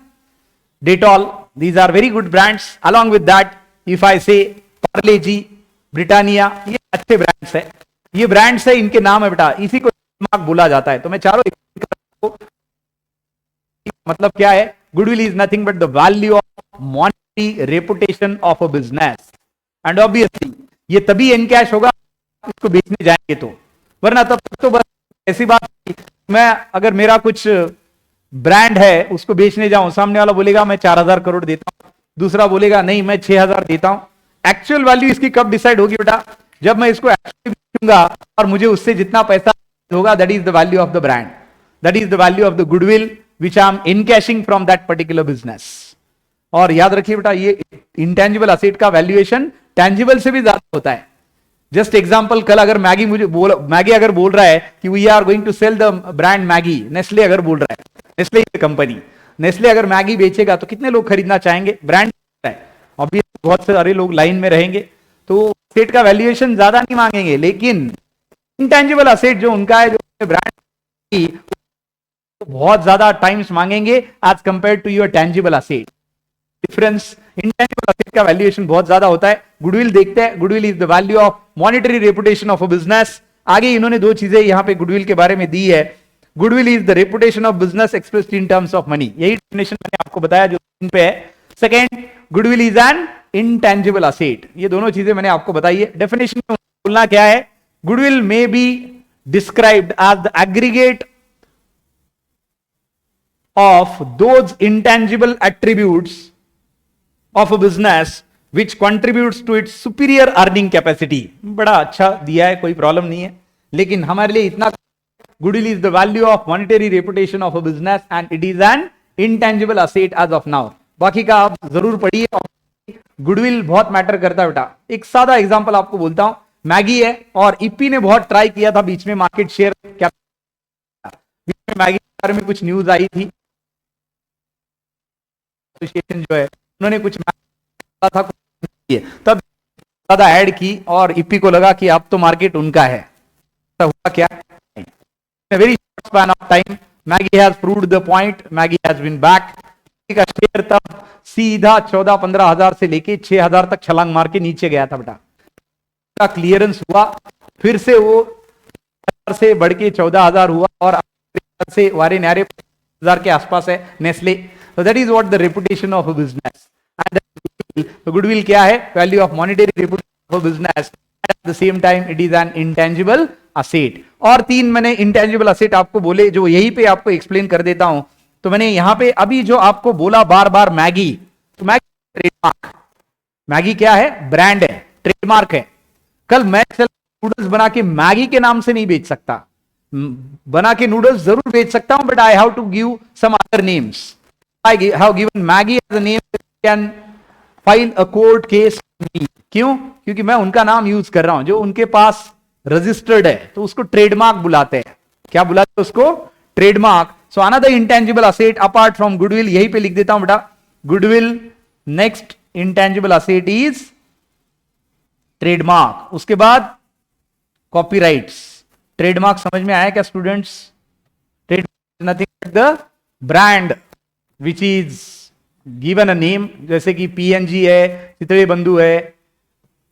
Dettol, these are very good brands. Along with that, if I say Parle G, Britannia, ये अच्छे ब्रांड्स है, ये ब्रांड्स है, इनके नाम है बेटा, इसी को ट्रेडमार्क बोला जाता है. तो मैं चारों मतलब क्या है, goodwill is nothing but the value of monetary reputation of a business. And obviously ये तभी एनकैश होगा इसको बेचने जाएंगे तो, वरना तब तक तो बस ऐसी बात. मैं अगर मेरा कुछ ब्रांड है उसको बेचने जाऊं, सामने वाला बोलेगा मैं 4,000 करोड़ देता हूं, दूसरा बोलेगा नहीं मैं 6,000 देता हूं. एक्चुअल वैल्यू इसकी कब डिसाइड होगी बेटा, जब मैं इसको एक्चुअली बेचूंगा और मुझे उससे जितना पैसा होगा, that is the value of the brand, that is the value of the goodwill which I am encashing from that particular business. और याद रखिए बेटा, ये इंटेंजिबल असेट का वैल्यूएशन टेंजिबल से भी ज्यादा होता है. जस्ट एग्जांपल, कल अगर मैगी अगर बोल रहा है कि we are going to sell the brand Maggi, Nestle अगर बोल रहा है, नेस्ले कंपनी, नेस्ले अगर मैगी बेचेगा तो कितने लोग खरीदना चाहेंगे, ब्रांड है, ऑब्वियसली बहुत सारे लोग लाइन में रहेंगे, तो असेट का वैल्यूएशन ज्यादा नहीं मांगेंगे. लेकिन इंटेंजिबल असेट जो उनका है, जो ब्रांड की, बहुत ज्यादा टाइम्स मांगेंगे as compare to your tangible asset. Difference, intangible asset का वैल्यूएशन बहुत ज्यादा होता है. गुडविल देखते हैं, goodwill is the value of monetary reputation of a business. आगे इन्होंने दो चीजें यहां पे गुडविल के बारे में दी है. Goodwill is the reputation of business expressed in terms of money. यही डेफिनेशन मैंने आपको बताया जो इन पे है. Second, goodwill is an intangible asset. ये दोनों चीजें मैंने आपको बताई है. डेफिनेशन में बोलना क्या है, goodwill may be described as the aggregate of those intangible attributes of a business which contributes to its superior earning capacity. बड़ा अच्छा दिया है, कोई प्रॉब्लम नहीं है, लेकिन हमारे लिए इतना, goodwill is the value of monetary reputation of a business and it is an intangible asset as of now. बाकी का आप जरूर पढ़िए. गुडविल बहुत मैटर करता है बेटा. एक सादा एग्जांपल आपको बोलता हूं, मैगी है और इप्पी ने बहुत ट्राई किया था बीच में मार्केट शेयर, क्या बीच में मैगी के बारे में कुछ न्यूज आई थी, एसोसिएशन जो है उन्होंने कुछ था, तब ज्यादा ऐड की और इप्पी को लगा कि अब तो मार्केट उनका है. तो हुआ क्या, very short span of time Maggi has proved the point, Maggi has been back. का शेयर तब सीधा 14-15 हजार से लेके 6,000 तक छलांग मार के नीचे गया था बेटा. का क्लियरेंस हुआ, फिर से वो से बढ़ के 14,000 हुआ और से वारे नारे 1000 के आसपास है Nestle. So that is what the reputation of a business. And the goodwill क्या है, value of monetary reputation of a business. At the same time, it is an intangible asset. और 3 मैंने intangible asset आपको बोले, जो यही पे आपको एक्सप्लेन कर देता हूं. तो मैंने यहां पे अभी जो आपको बोला बार बार मैगी, तो मैगी ट्रेडमार्क. मैगी क्या है, ब्रांड है, ट्रेडमार्क है. कल मैं नूडल्स बना के मैगी के नाम से नहीं बेच सकता, बना के नूडल्स जरूर बेच सकता हूं, but I have to give some other names. I have given Maggie as a name, can file a court case. क्यों? क्योंकि मैं उनका नाम यूज कर रहा हूं, जो उनके पास रजिस्टर्ड है, तो उसको ट्रेडमार्क बुलाते हैं. क्या बुलाते हैं उसको, trademark. So another intangible asset apart from goodwill, यहीं पे लिख देता हूं बेटा, goodwill. Next intangible asset is trademark. उसके बाद कॉपीराइट्स. ट्रेडमार्क समझ में आया क्या students? Trademark nothing but the brand which is given a name, जैसे कि PNG है, चितड़े बंधु है,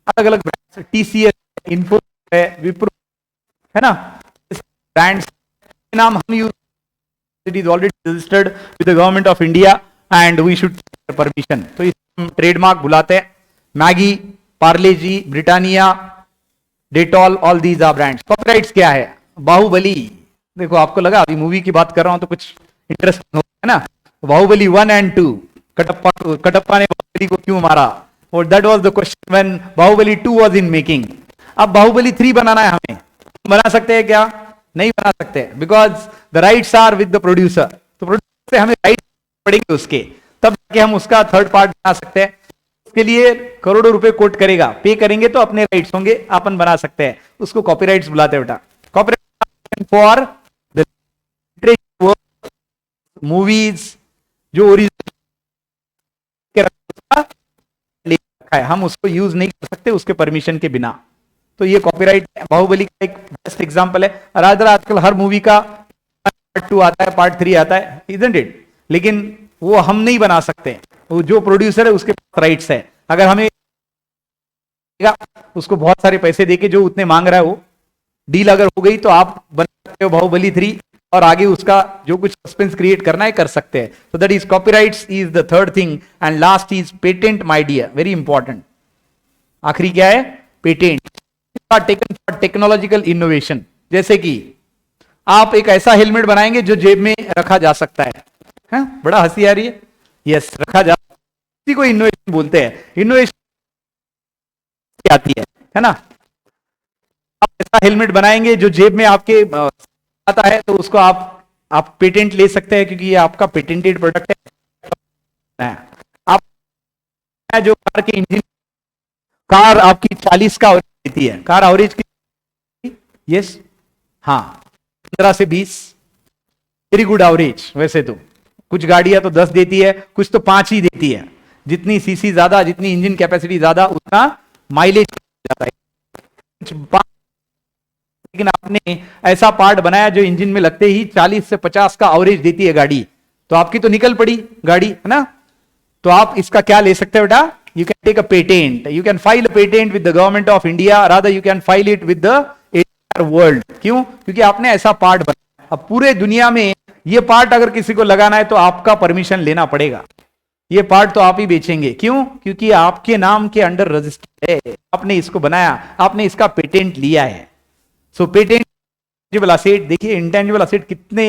अलग अलग ब्रांड्स, TCS, इन्फो है, विप्रो है ना, ब्रांड्स नाम हम use, it is already registered with the government of India and we should permission. तो इसे हम ट्रेडमार्क बुलाते हैं. Maggi, Parle G, Britannia, Dettol, all these are brands. Copyrights क्या है, बाहुबली. देखो आपको लगा अभी मूवी की बात कर रहा हूं तो कुछ इंटरेस्टिंग होगा ना. बाहुबली 1 and 2, कटप्पा ने बाहुबली को क्यों मारा, और that was the question when Baahubali 2 was in making. अब बाहुबली 3 बनाना है हमें, बना सकते हैं क्या, नहीं बना सकते, because the rights are with the producer. तो प्रोड्यूसर से हमें राइट पड़ेंगे उसके, तब जाके हम उसका थर्ड पार्ट बना सकते हैं. उसके लिए करोड़ों रुपए कोट करेगा, पे करेंगे तो अपने राइट्स होंगे, अपन बना सकते हैं. उसको कॉपीराइट्स बुलाते हैं बेटा. कॉपीराइट फॉर द मूवीज जो ओरिजिनल रखा है, हम उसको यूज नहीं कर सकते उसके परमिशन के बिना. तो ये कॉपीराइट बाहुबली का एक बेस्ट एग्जांपल है. आजकल हर मूवी का पार्ट 2 आता है, पार्ट 3 आता है, इजंट इट, लेकिन वो हम नहीं बना सकते. वो जो प्रोड्यूसर है उसके पास राइट्स है, अगर हमें उसको बहुत सारे पैसे देके जो उतने मांग रहा है वो डील अगर हो गई तो आप बना सकते हो बाहुबली 3 और आगे उसका जो कुछ सस्पेंस क्रिएट करना है कर सकते हैं. So that is copyrights is the third thing and last is patent my dear, very important. आखिरी क्या है? Patent. Taken for technological innovation. जैसे कि आप एक ऐसा हेलमेट बनाएंगे जो जेब में रखा जा सकता है? बड़ा हंसी आ रही है. यस, रखा जा, इसी को इनोवेशन बोलते हैं. इनोवेशन आती है ना. आप ऐसा हेलमेट बनाएंगे जो जेब में आपके आता है तो उसको आप पेटेंट ले सकते हैं क्योंकि ये आपका पेटेंटेड प्रोडक्ट है. आप जो कार के इंजन, कार आपकी 40 का एवरेज देती है. कार एवरेज की, यस, हाँ, 15 से 20, वेरी गुड एवरेज. वैसे तो कुछ गाड़ियां तो 10 देती है, कुछ तो 5 ही देती है. जितनी ज्यादा, जितनी इंजन कैपेसिटी ज्यादा उतना माइलेज जाता है. लेकिन आपने ऐसा पार्ट बनाया जो इंजन में लगते ही 40 से 50 का एवरेज देती है गाड़ी, तो आपकी तो निकल पड़ी गाड़ी, है ना. तो आप इसका क्या ले सकते हो बेटा? You can take a patent. You can file a patent with the government of India, rather you can file it with the entire world. क्यों? क्योंकि आपने ऐसा पार्ट बनाया. अब पूरे दुनिया में ये पार्ट अगर किसी को लगाना है तो आपका परमिशन लेना पड़ेगा. ये पार्ट तो आप ही बेचेंगे. क्यों? क्योंकि आपके नाम के अंडर रजिस्टर्ड है, आपने इसको बनाया, आपने इसका पेटेंट लिया है. सो पेटेंट इंटेंजिबल असेट. देखिए इंटेंजिबल असेट कितने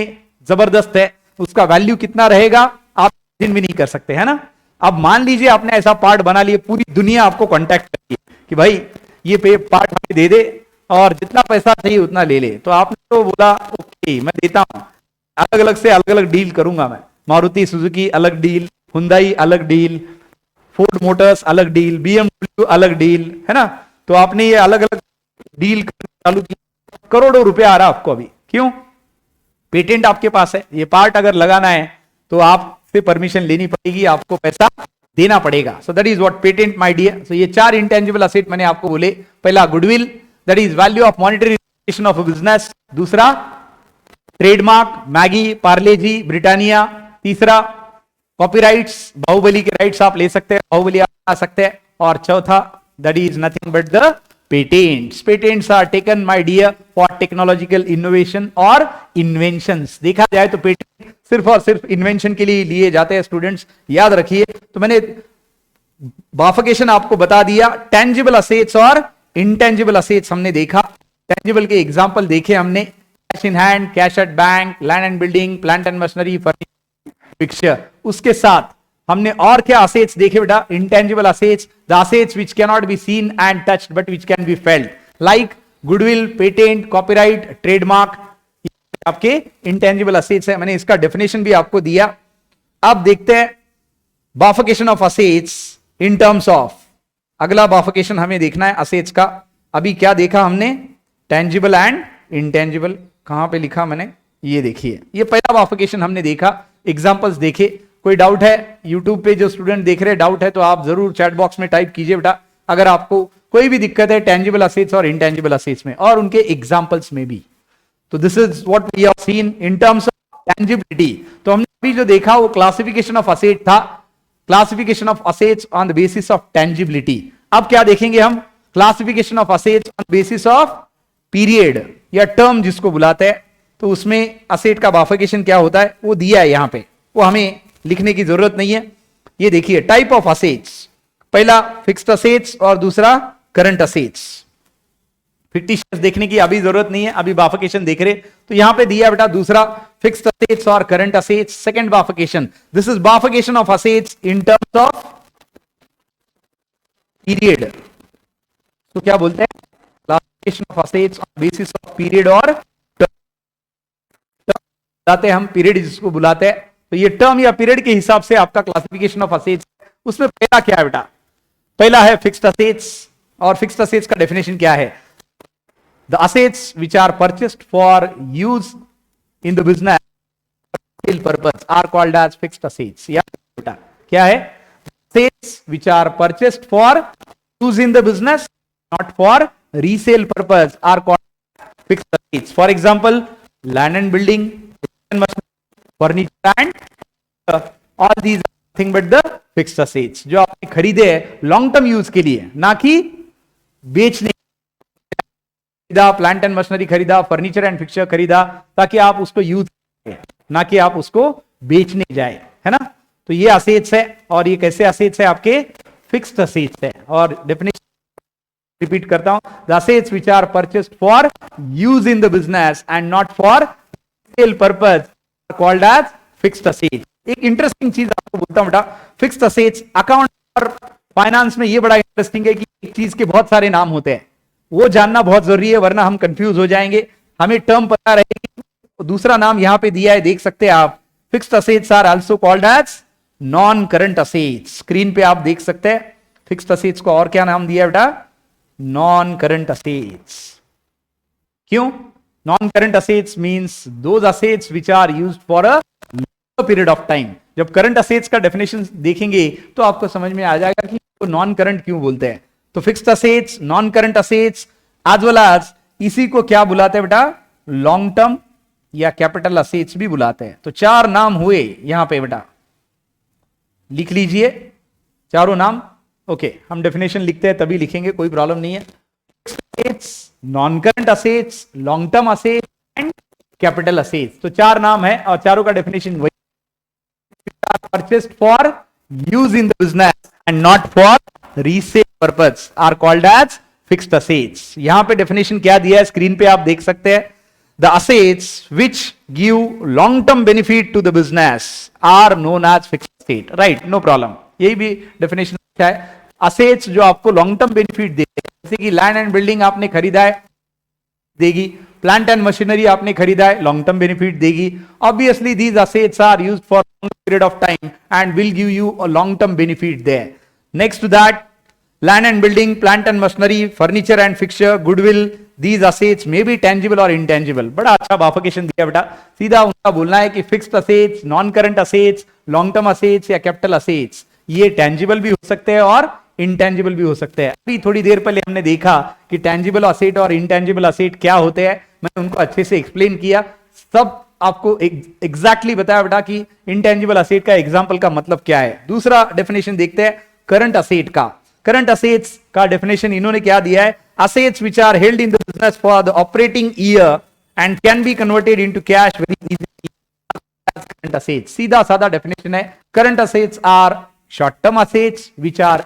जबरदस्त है, उसका वैल्यू कितना रहेगा आप इमेजिन भी नहीं कर सकते, है ना. अब मान लीजिए आपने ऐसा पार्ट बना लिया, पूरी दुनिया आपको कांटेक्ट करती है कि भाई ये पार्ट हमें दे दे और जितना पैसा चाहिए उतना ले ले. तो आपने तो बोला ओके मैं देता हूं, अलग अलग से अलग अलग डील करूंगा मैं. मारुति सुजुकी अलग डील, हुंडई अलग डील, फोर्ड मोटर्स अलग डील, बीएमडब्ल्यू अलग डील, है ना. तो आपने ये अलग अलग डील चालू की, करोड़ों रुपया आ रहा आपको अभी. क्यों? पेटेंट आपके पास है. ये पार्ट अगर लगाना है तो आपसे परमिशन लेनी पड़ेगी, आपको पैसा देना पड़ेगा. So that is what patent my dear. So ये 4 इंटेंजिबल असेट मैंने आपको बोले. पहला goodwill, that is value of monetary of a business. दूसरा trademark, Maggi, Parle G, Britannia. तीसरा कॉपीराइट्स, बाहुबली के राइट्स आप ले सकते हैं, बाहुबली आप बना सकते हैं. और चौथा that is nothing but the patents. Patents are taken my dear for technological innovation और इन्वेंशंस. देखा जाए तो पेटेंट सिर्फ और सिर्फ इन्वेंशन के लिए लिए जाते हैं. स्टूडेंट्स याद रखिए. तो मैंने बाइफरकेशन आपको बता दिया. टेंजिबल असेट्स और इंटेंजिबल असेट्स हमने देखा. टेंजिबल के एग्जांपल देखे हमने, cash in hand, cash at bank, land and building, plant and machinery, fixture. उसके साथ हमने और क्या असेट्स देखे बेटा? Intangible assets, the assets which can not B seen and touched but which can be felt, like goodwill, patent, copyright, trademark. आपके इंटेंजिबल असेट्स है. मैंने इसका डेफिनेशन भी आपको दिया. अब देखते हैं bifurcation of assets in terms of. अगला बाइफरकेशन हमें देखना है असेट्स का. अभी क्या देखा हमने? Tangible and intangible. कहां पे लिखा मैंने? ये देखिए, ये पहला बाइफरकेशन हमने देखा. एग्जांपल्स देखे. कोई डाउट है? यूट्यूब पे जो स्टूडेंट देख रहे हैं डाउट है तो आप जरूर चैट बॉक्स में टाइप कीजिए बेटा, अगर आपको कोई भी दिक्कत है टेंजिबल असेट्स और इंटेंजिबल असेट्स में और उनके एग्जांपल्स में भी. तो this is what we have seen in terms of tangibility. तो हमने अभी जो देखा वो क्लासिफिकेशन ऑफ असेट था, classification of assets on the basis of tangibility. अब क्या देखेंगे हम? Classification of assets on basis of period या टर्म जिसको बुलाते हैं. तो उसमें असेट का बाइफरकेशन क्या होता है वो दिया है यहां पे, वो हमें लिखने की जरूरत नहीं है. ये देखिए टाइप ऑफ असेट्स. पहला फिक्स्ड असेट्स और दूसरा करंट असेट्स. फिक्टिशियस देखने की अभी जरूरत नहीं है, अभी बाइफरकेशन देख रहे. तो यहां पे दिया बेटा दूसरा फिक्स्ड असेट्स और current assets. Second bifurcation, this is bifurcation of assets in terms of period. तो क्या बोलते हैं? Classification of assets on basis of period और बुलाते हैं हम, पीरियड जिसको बुलाते हैं. तो ये टर्म या पीरियड के हिसाब से आपका क्लासिफिकेशन ऑफ असेट्स. उसमें पहला क्या है बेटा? पहला है फिक्स्ड असेट्स. और फिक्स्ड असेट्स का डेफिनेशन क्या है? The assets which are purchased for use in the business purpose are called as fixed assets. या बेटा क्या है? Assets which are purchased for use in the business not for resale purpose are called fixed assets. For example land and building, furniture and all these thing but the fixed assets, जो आपने खरीदे हैं लॉन्ग टर्म यूज के लिए, ना कि बेचने। खरीदा, प्लांट एंड मशीनरी खरीदा, फर्नीचर एंड फिक्सचर खरीदा ताकि आप उसको यूज करें, ना कि आप उसको बेचने जाए, है ना। तो ये असेट्स है, और ये कैसे असेट्स है, आपके फिक्स्ड असेट्स है। और डेफिनेशन रिपीट करता हूं, the assets which are purchased for use in the business and not for sale purpose called as fixed assets. एक इंटरेस्टिंग चीज आपको बोलता हूं बेटा, फिक्स्ड असेट्स अकाउंट और फाइनेंस में ये बड़ा इंटरेस्टिंग है कि एक चीज के बहुत सारे नाम होते हैं, वो जानना बहुत जरूरी है, वरना हम कंफ्यूज हो जाएंगे। हमें टर्म पता रहेगी। दूसरा नाम यहां पे दिया है, देख सकते हैं आप, fixed assets are also called as non current assets. Screen पे आप देख सकते हैं फिक्स्ड असेट्स को और क्या नाम दिया है बेटा, नॉन करंट असेट्स। क्यों? Non current assets means those assets which are used for a period of time. जब करंट असेट्स का डेफिनेशन देखेंगे तो आपको समझ में आ जाएगा कि वो नॉन करंट क्यों बोलते हैं। तो fixed assets, non current assets as well as इसी को क्या बुलाते हैं बेटा, लॉन्ग टर्म या कैपिटल असेट्स भी बुलाते हैं। तो चार नाम हुए यहां पे बेटा, लिख लीजिए चारों नाम। ओके, हम डेफिनेशन लिखते हैं तभी लिखेंगे, कोई प्रॉब्लम नहीं है। Assets, non current assets, long term assets and capital assets. तो चार नाम है और चारों का डेफिनेशन वही, purchased for use in the business and not for resale purpose are called as fixed assets. यहां पे डेफिनेशन क्या दिया है, स्क्रीन पे आप देख सकते हैं, the assets which give long term benefit to the business are known as fixed asset. Right, no problem, यही भी डेफिनेशन अच्छा है। असेट्स जो आपको लॉन्ग टर्म बेनिफिट देते हैं, जैसे कि लैंड एंड बिल्डिंग आपने खरीदा है, देगी। प्लांट एंड मशीनरी आपने खरीदा है, लॉन्ग टर्म बेनिफिट देगी। Obviously these assets are used for long period of time and will give you a long term benefit there. Next to that, land and building, plant and machinery, furniture and fixture, goodwill, these assets may be tangible or intangible। बड़ा अच्छा बाफिकेशन दिया बेटा, सीधा उनका बोलना है कि fixed assets, non current assets, long term assets या कैपिटल असेट्स, ये टेंजिबल भी हो सकते हैं और इंटेंजिबल भी हो सकते हैं। अभी थोड़ी देर पहले हमने देखा कि टेंजिबल असेट और इंटेंजिबल असेट क्या होते हैं, मैंने उनको अच्छे से एक्सप्लेन किया, सब आपको एग्जैक्टली बताया बेटा कि इंटेंजिबल असेट का एग्जाम्पल का मतलब क्या है। दूसरा डेफिनेशन देखते हैं करंट असेट का। करंट असेट्स का डेफिनेशन इन्होंने क्या दिया है, assets which are held in the business for the operating year and can be converted into cash very easily, current assets. सीधा साधा डेफिनेशन है, current assets are short term assets which are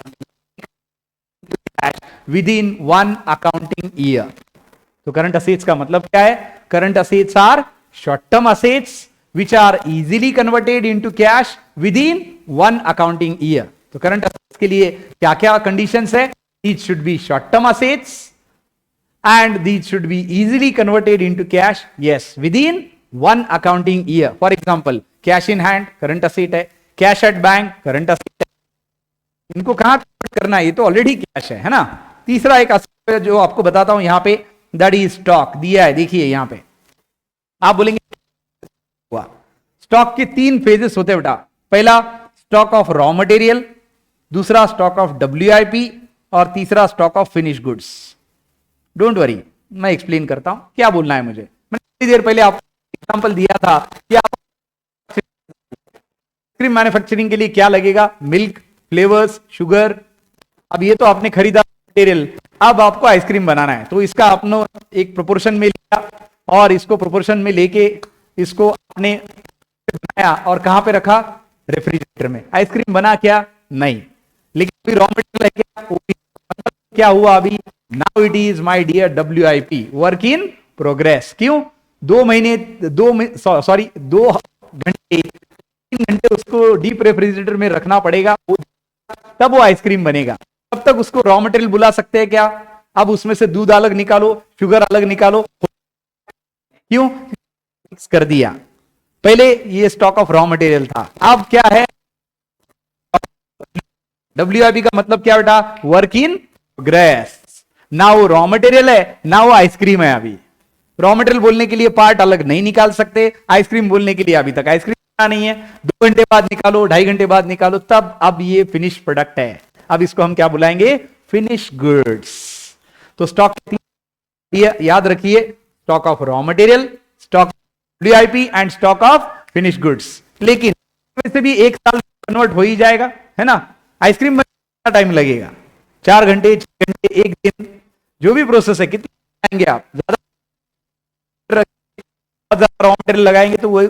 within one accounting year. तो करंट असेट्स का मतलब क्या है, current assets are short term assets which are easily converted into cash with in one accounting year. तो करंट असेट्स के लिए क्या क्या कंडीशंस है, these should be short term assets and these should be easily converted into cash, yes, within one accounting year। for example, cash in hand current asset है, cash at bank current asset है, इनको कहां convert करना है, ये तो ऑलरेडी कैश है ना। तीसरा एक asset जो आपको बताता हूं यहां पे, दैट इज स्टॉक दिया है, देखिए यहां पे आप बोलेंगे स्टॉक के तीन फेजेस होते हैं बेटा। पहला स्टॉक ऑफ रॉ मटेरियल, दूसरा स्टॉक ऑफ WIP और तीसरा stock of finish goods. Don't worry, मैं एक्सप्लेन करता हूं क्या बोलना है मुझे। मैंने थोड़ी देर पहले आपको एग्जांपल दिया था कि आप आइसक्रीम मैन्युफैक्चरिंग के लिए क्या लगेगा, मिल्क, फ्लेवर्स, शुगर। अब ये तो आपने खरीदा मटेरियल, अब आपको आइसक्रीम बनाना है, तो इसका आपने एक प्रोपोर्शन में लिया और इसको प्रोपोर्शन में लेके इसको आपने बनाया और कहां पे रखा, रेफ्रिजरेटर में। आइसक्रीम बना क्या, नहीं, लेकिन रॉ मटेरियल है क्या, क्या हुआ अभी, now it is my dear WIP, work in progress. क्यों, 2 घंटे 3 घंटे उसको डीप रेफ्रिजरेटर में रखना पड़ेगा, तब वो आइसक्रीम बनेगा। तब तक उसको रॉ मटेरियल बुला सकते हैं क्या, अब उसमें से दूध अलग निकालो, शुगर अलग निकालो, क्यों, मिक्स कर दिया। पहले ये स्टॉक ऑफ रॉ मटेरियल था, अब क्या है, WIP का मतलब क्या बेटा, वर्क इन प्रोग्रेस। ना वो रॉ मटेरियल है ना वो आइसक्रीम है। अभी रॉ मटेरियल बोलने के लिए पार्ट अलग नहीं निकाल सकते, आइसक्रीम बोलने के लिए अभी तक आइसक्रीम नहीं है, 2 घंटे बाद निकालो, 2.5 घंटे बाद निकालो, तब अब ये फिनिश प्रोडक्ट है। अब इसको हम क्या बुलाएंगे, फिनिश गुड्स। तो स्टॉक याद रखिए, stock of raw material, stock WIP and stock of finish goods. लेकिन इसमें से भी एक साल कन्वर्ट हो ही जाएगा, है ना। आइसक्रीम बनने टाइम लगेगा, 4 घंटे, 6 घंटे, 1 दिन, जो भी प्रोसेस है, कितने लगाएंगे आप, ज्यादा रॉ मटेरियल लगाएंगे तो वो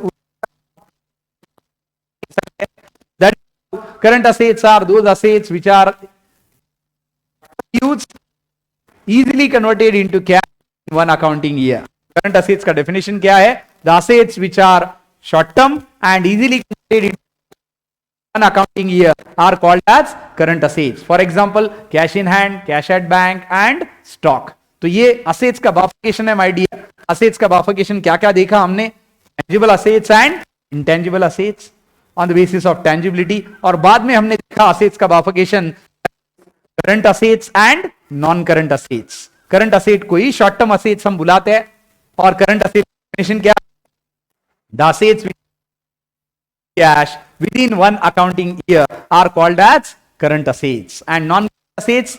current assets are those assets which are used easily converted into cash in one accounting year. Current assets का definition क्या है? The assets which are short term and easily converted into one accounting year are called as current assets. For example, cash in hand, cash at bank and stock. तो ये assets का bifurcation है my dear. Assets का bifurcation क्या क्या देखा हमने? Tangible assets and intangible assets on the basis of tangibility. और बाद में हमने देखा assets का bifurcation current assets and non current assets. Current asset को ही short term assets हम बुलाते हैं और current asset definition क्या? The assets which cash within one accounting year are called as current assets, and non assets,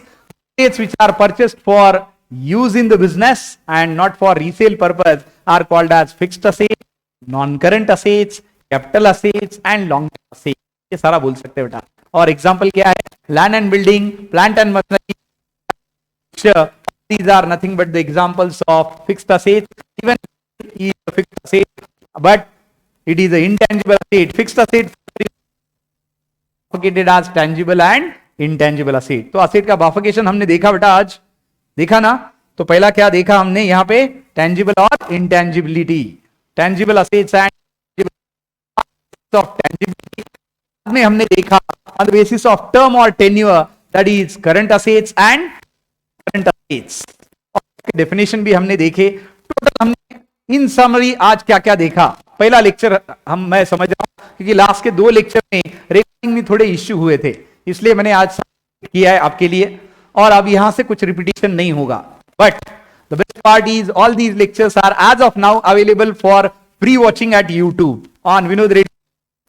assets which are purchased for use in the business and not for resale purpose are called as fixed assets, non current assets, capital assets and long term assets. ये सारा बोल सकते हैं बेटा. और एग्जांपल क्या है? Land and building, plant and machinery, these are nothing but the examples of fixed assets. Even is a fixed asset, but it is an intangible asset. Fixed asset bifurcated as tangible and intangible asset. तो asset का bifurcation हमने देखा बेटा, आज देखा ना. तो पहला क्या देखा हमने यहाँ पे? tangible और intangibility. tangible assets and of tangibility में हमने देखा on the basis of term or tenure, that is current assets and current assets. और definition भी हमने देखे. टोटल हमने इन समरी आज क्या क्या देखा? पहला लेक्चर मैं समझ रहा हूं क्योंकि लास्ट के 2 लेक्चर में रिकॉर्डिंग में थोड़े इश्यू हुए थे, इसलिए मैंने आज किया है आपके लिए, और अब यहां से कुछ रिपीटिशन नहीं होगा. But the best part is all these lectures are as of now available for free watching at YouTube on Vinod Reddy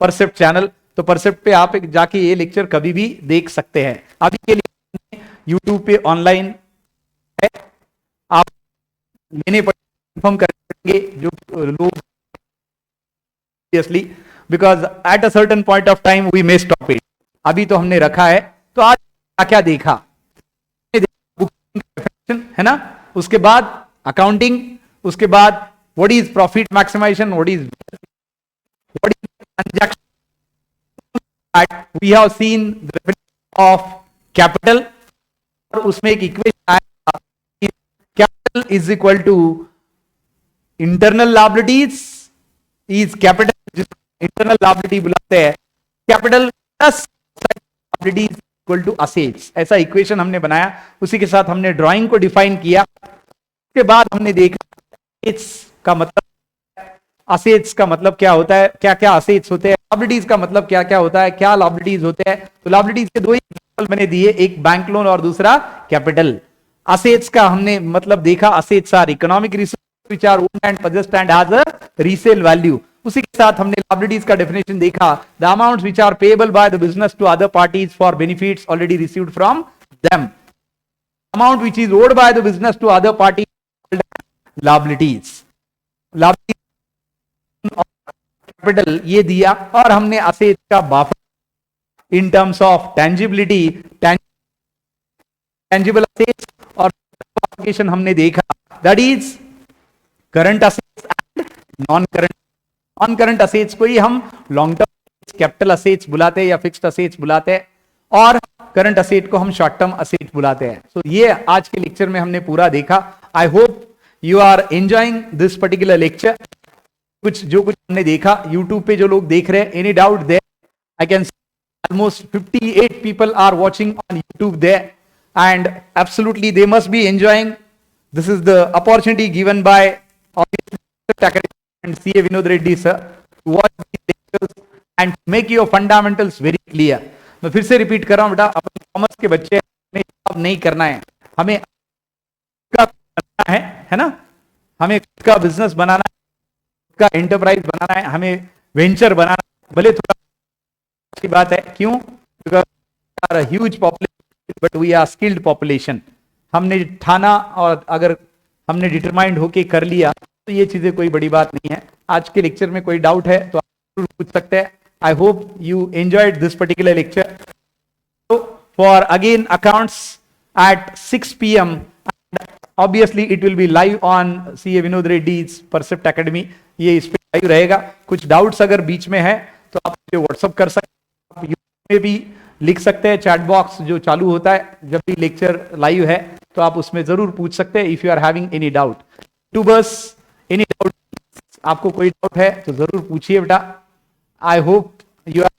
Percept channel. तो परसेप्ट पे आप जाके ये लेक्चर कभी भी देख सकते हैं. अभी के लिए यूट्यूब पे ऑनलाइन है, आप लेने पड़ेंगे, कंफर्म करेंगे जो लोग, because at a certain point of time we may stop it. अभी तो हमने रखा है. तो आज क्या क्या देखा है ना, उसके बाद अकाउंटिंग, उसके बाद what is profit maximisation, what is transaction. We have seen the definition of capital, और उसमें एक इक्वेशन आया, capital is equal to internal liabilities is capital, internal liability बुलाते हैं, capital plus liabilities equal to assets. ऐसा इक्वेशन हमने बनाया, उसी के साथ हमने ड्राइंग को डिफाइन किया. उसके बाद हमने देखा असेट्स का मतलब, असेट्स का मतलब क्या होता है, क्या क्या असेट्स होते हैं, लायबिलिटीज का मतलब क्या क्या होता है, क्या लायबिलिटीज होते हैं. तो लायबिलिटीज के 2 एग्जांपल मैंने दिए, एक बैंक लोन और दूसरा कैपिटल. असेट्स का हमने मतलब देखा, assets are economic resource which are owned and possessed and has a resale value. उसी के साथ हमने liabilities का definition देखा, the amounts which are payable by the business to other parties for benefits already received from them. Amount which is owed by the business to other parties liabilities. Capital ये दिया, और हमने assets का buffer in terms of tangibility, tangible assets और application हमने देखा, that is current assets and non current. Non current assets को ही हम लॉन्ग टर्म कैपिटल असेट्स बुलाते हैं या फिक्स्ड असेट्स बुलाते हैं, और करंट असेट को हम शॉर्ट टर्म असेट्स बुलाते हैं. सो ये आज के लेक्चर में हमने पूरा देखा. I hope you are enjoying this particular lecture. कुछ हमने देखा, यूट्यूब पे जो लोग देख रहे हैं, any doubt there? I can almost 58 people are watching on YouTube there, and absolutely they must be enjoying. This is the opportunity given by and CA Vinod Reddy sir to watch these lectures and make your fundamentals very clear. मैं फिर से रिपीट कर रहा हूं बेटा, अपन कॉमर्स के बच्चे हमें जॉब नहीं करना है, हमें का करना है ना, हमें का बिजनेस बनाना है, का एंटरप्राइज बनाना है, हमें वेंचर बनाना है. भले थोड़ा अच्छी बात है, क्यों? Because we are a huge population but we are skilled population. हमने ठाना और अगर हमने डिटरमाइंड होके कर लिया तो ये चीजें कोई बड़ी बात नहीं है. आज के लेक्चर में कोई डाउट है तो आप पूछ सकते हैं, I hope you enjoyed this particular lecture. So for again accounts at 6 p.m. Obviously it will be live on CA Vinod Reddy's Percept Academy. ये इस पे लाइव रहेगा. कुछ डाउट्स अगर बीच में है तो आप मुझे व्हाट्सअप कर सकते हैं, आप यूट्यूब में भी लिख सकते हैं. चैट बॉक्स जो चालू होता है जब भी लेक्चर लाइव है तो आप उसमें जरूर पूछ सकते हैं if you are having any doubt. Youtubers any doubt, आपको कोई डाउट है तो जरूर पूछिए बेटा. I hope you are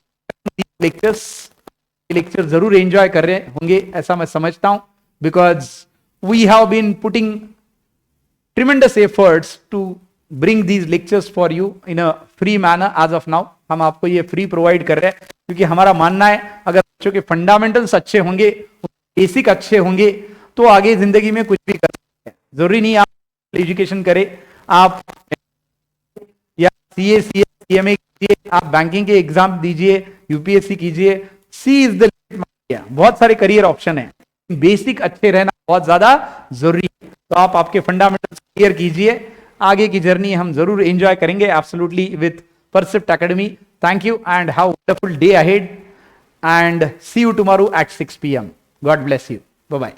lecture जरूर एंजॉय कर रहे होंगे ऐसा मैं समझता हूं, because we have been putting tremendous efforts to bring these lectures for you in a free manner as of now. हम आपको ये फ्री प्रोवाइड कर रहे हैं क्योंकि हमारा मानना है अगर बच्चों के फंडामेंटल्स अच्छे होंगे, बेसिक अच्छे होंगे तो आगे जिंदगी में कुछ भी कर सकते हैं. जरूरी नहीं आप एजुकेशन करें, आप या सीए सीएमए कीजिए, आप बैंकिंग के एग्जाम दीजिए, यूपीएससी कीजिए. सी इज द बहुत सारे करियर ऑप्शन है. बेसिक अच्छे रहना बहुत ज्यादा जरूरी है. तो आप आपके फंडामेंटल्स क्लियर कीजिए, आगे की जर्नी हम जरूर एंजॉय करेंगे absolutely with Percept academy. Thank you and have wonderful day ahead and see you tomorrow at 6 p.m. God bless you. Bye bye.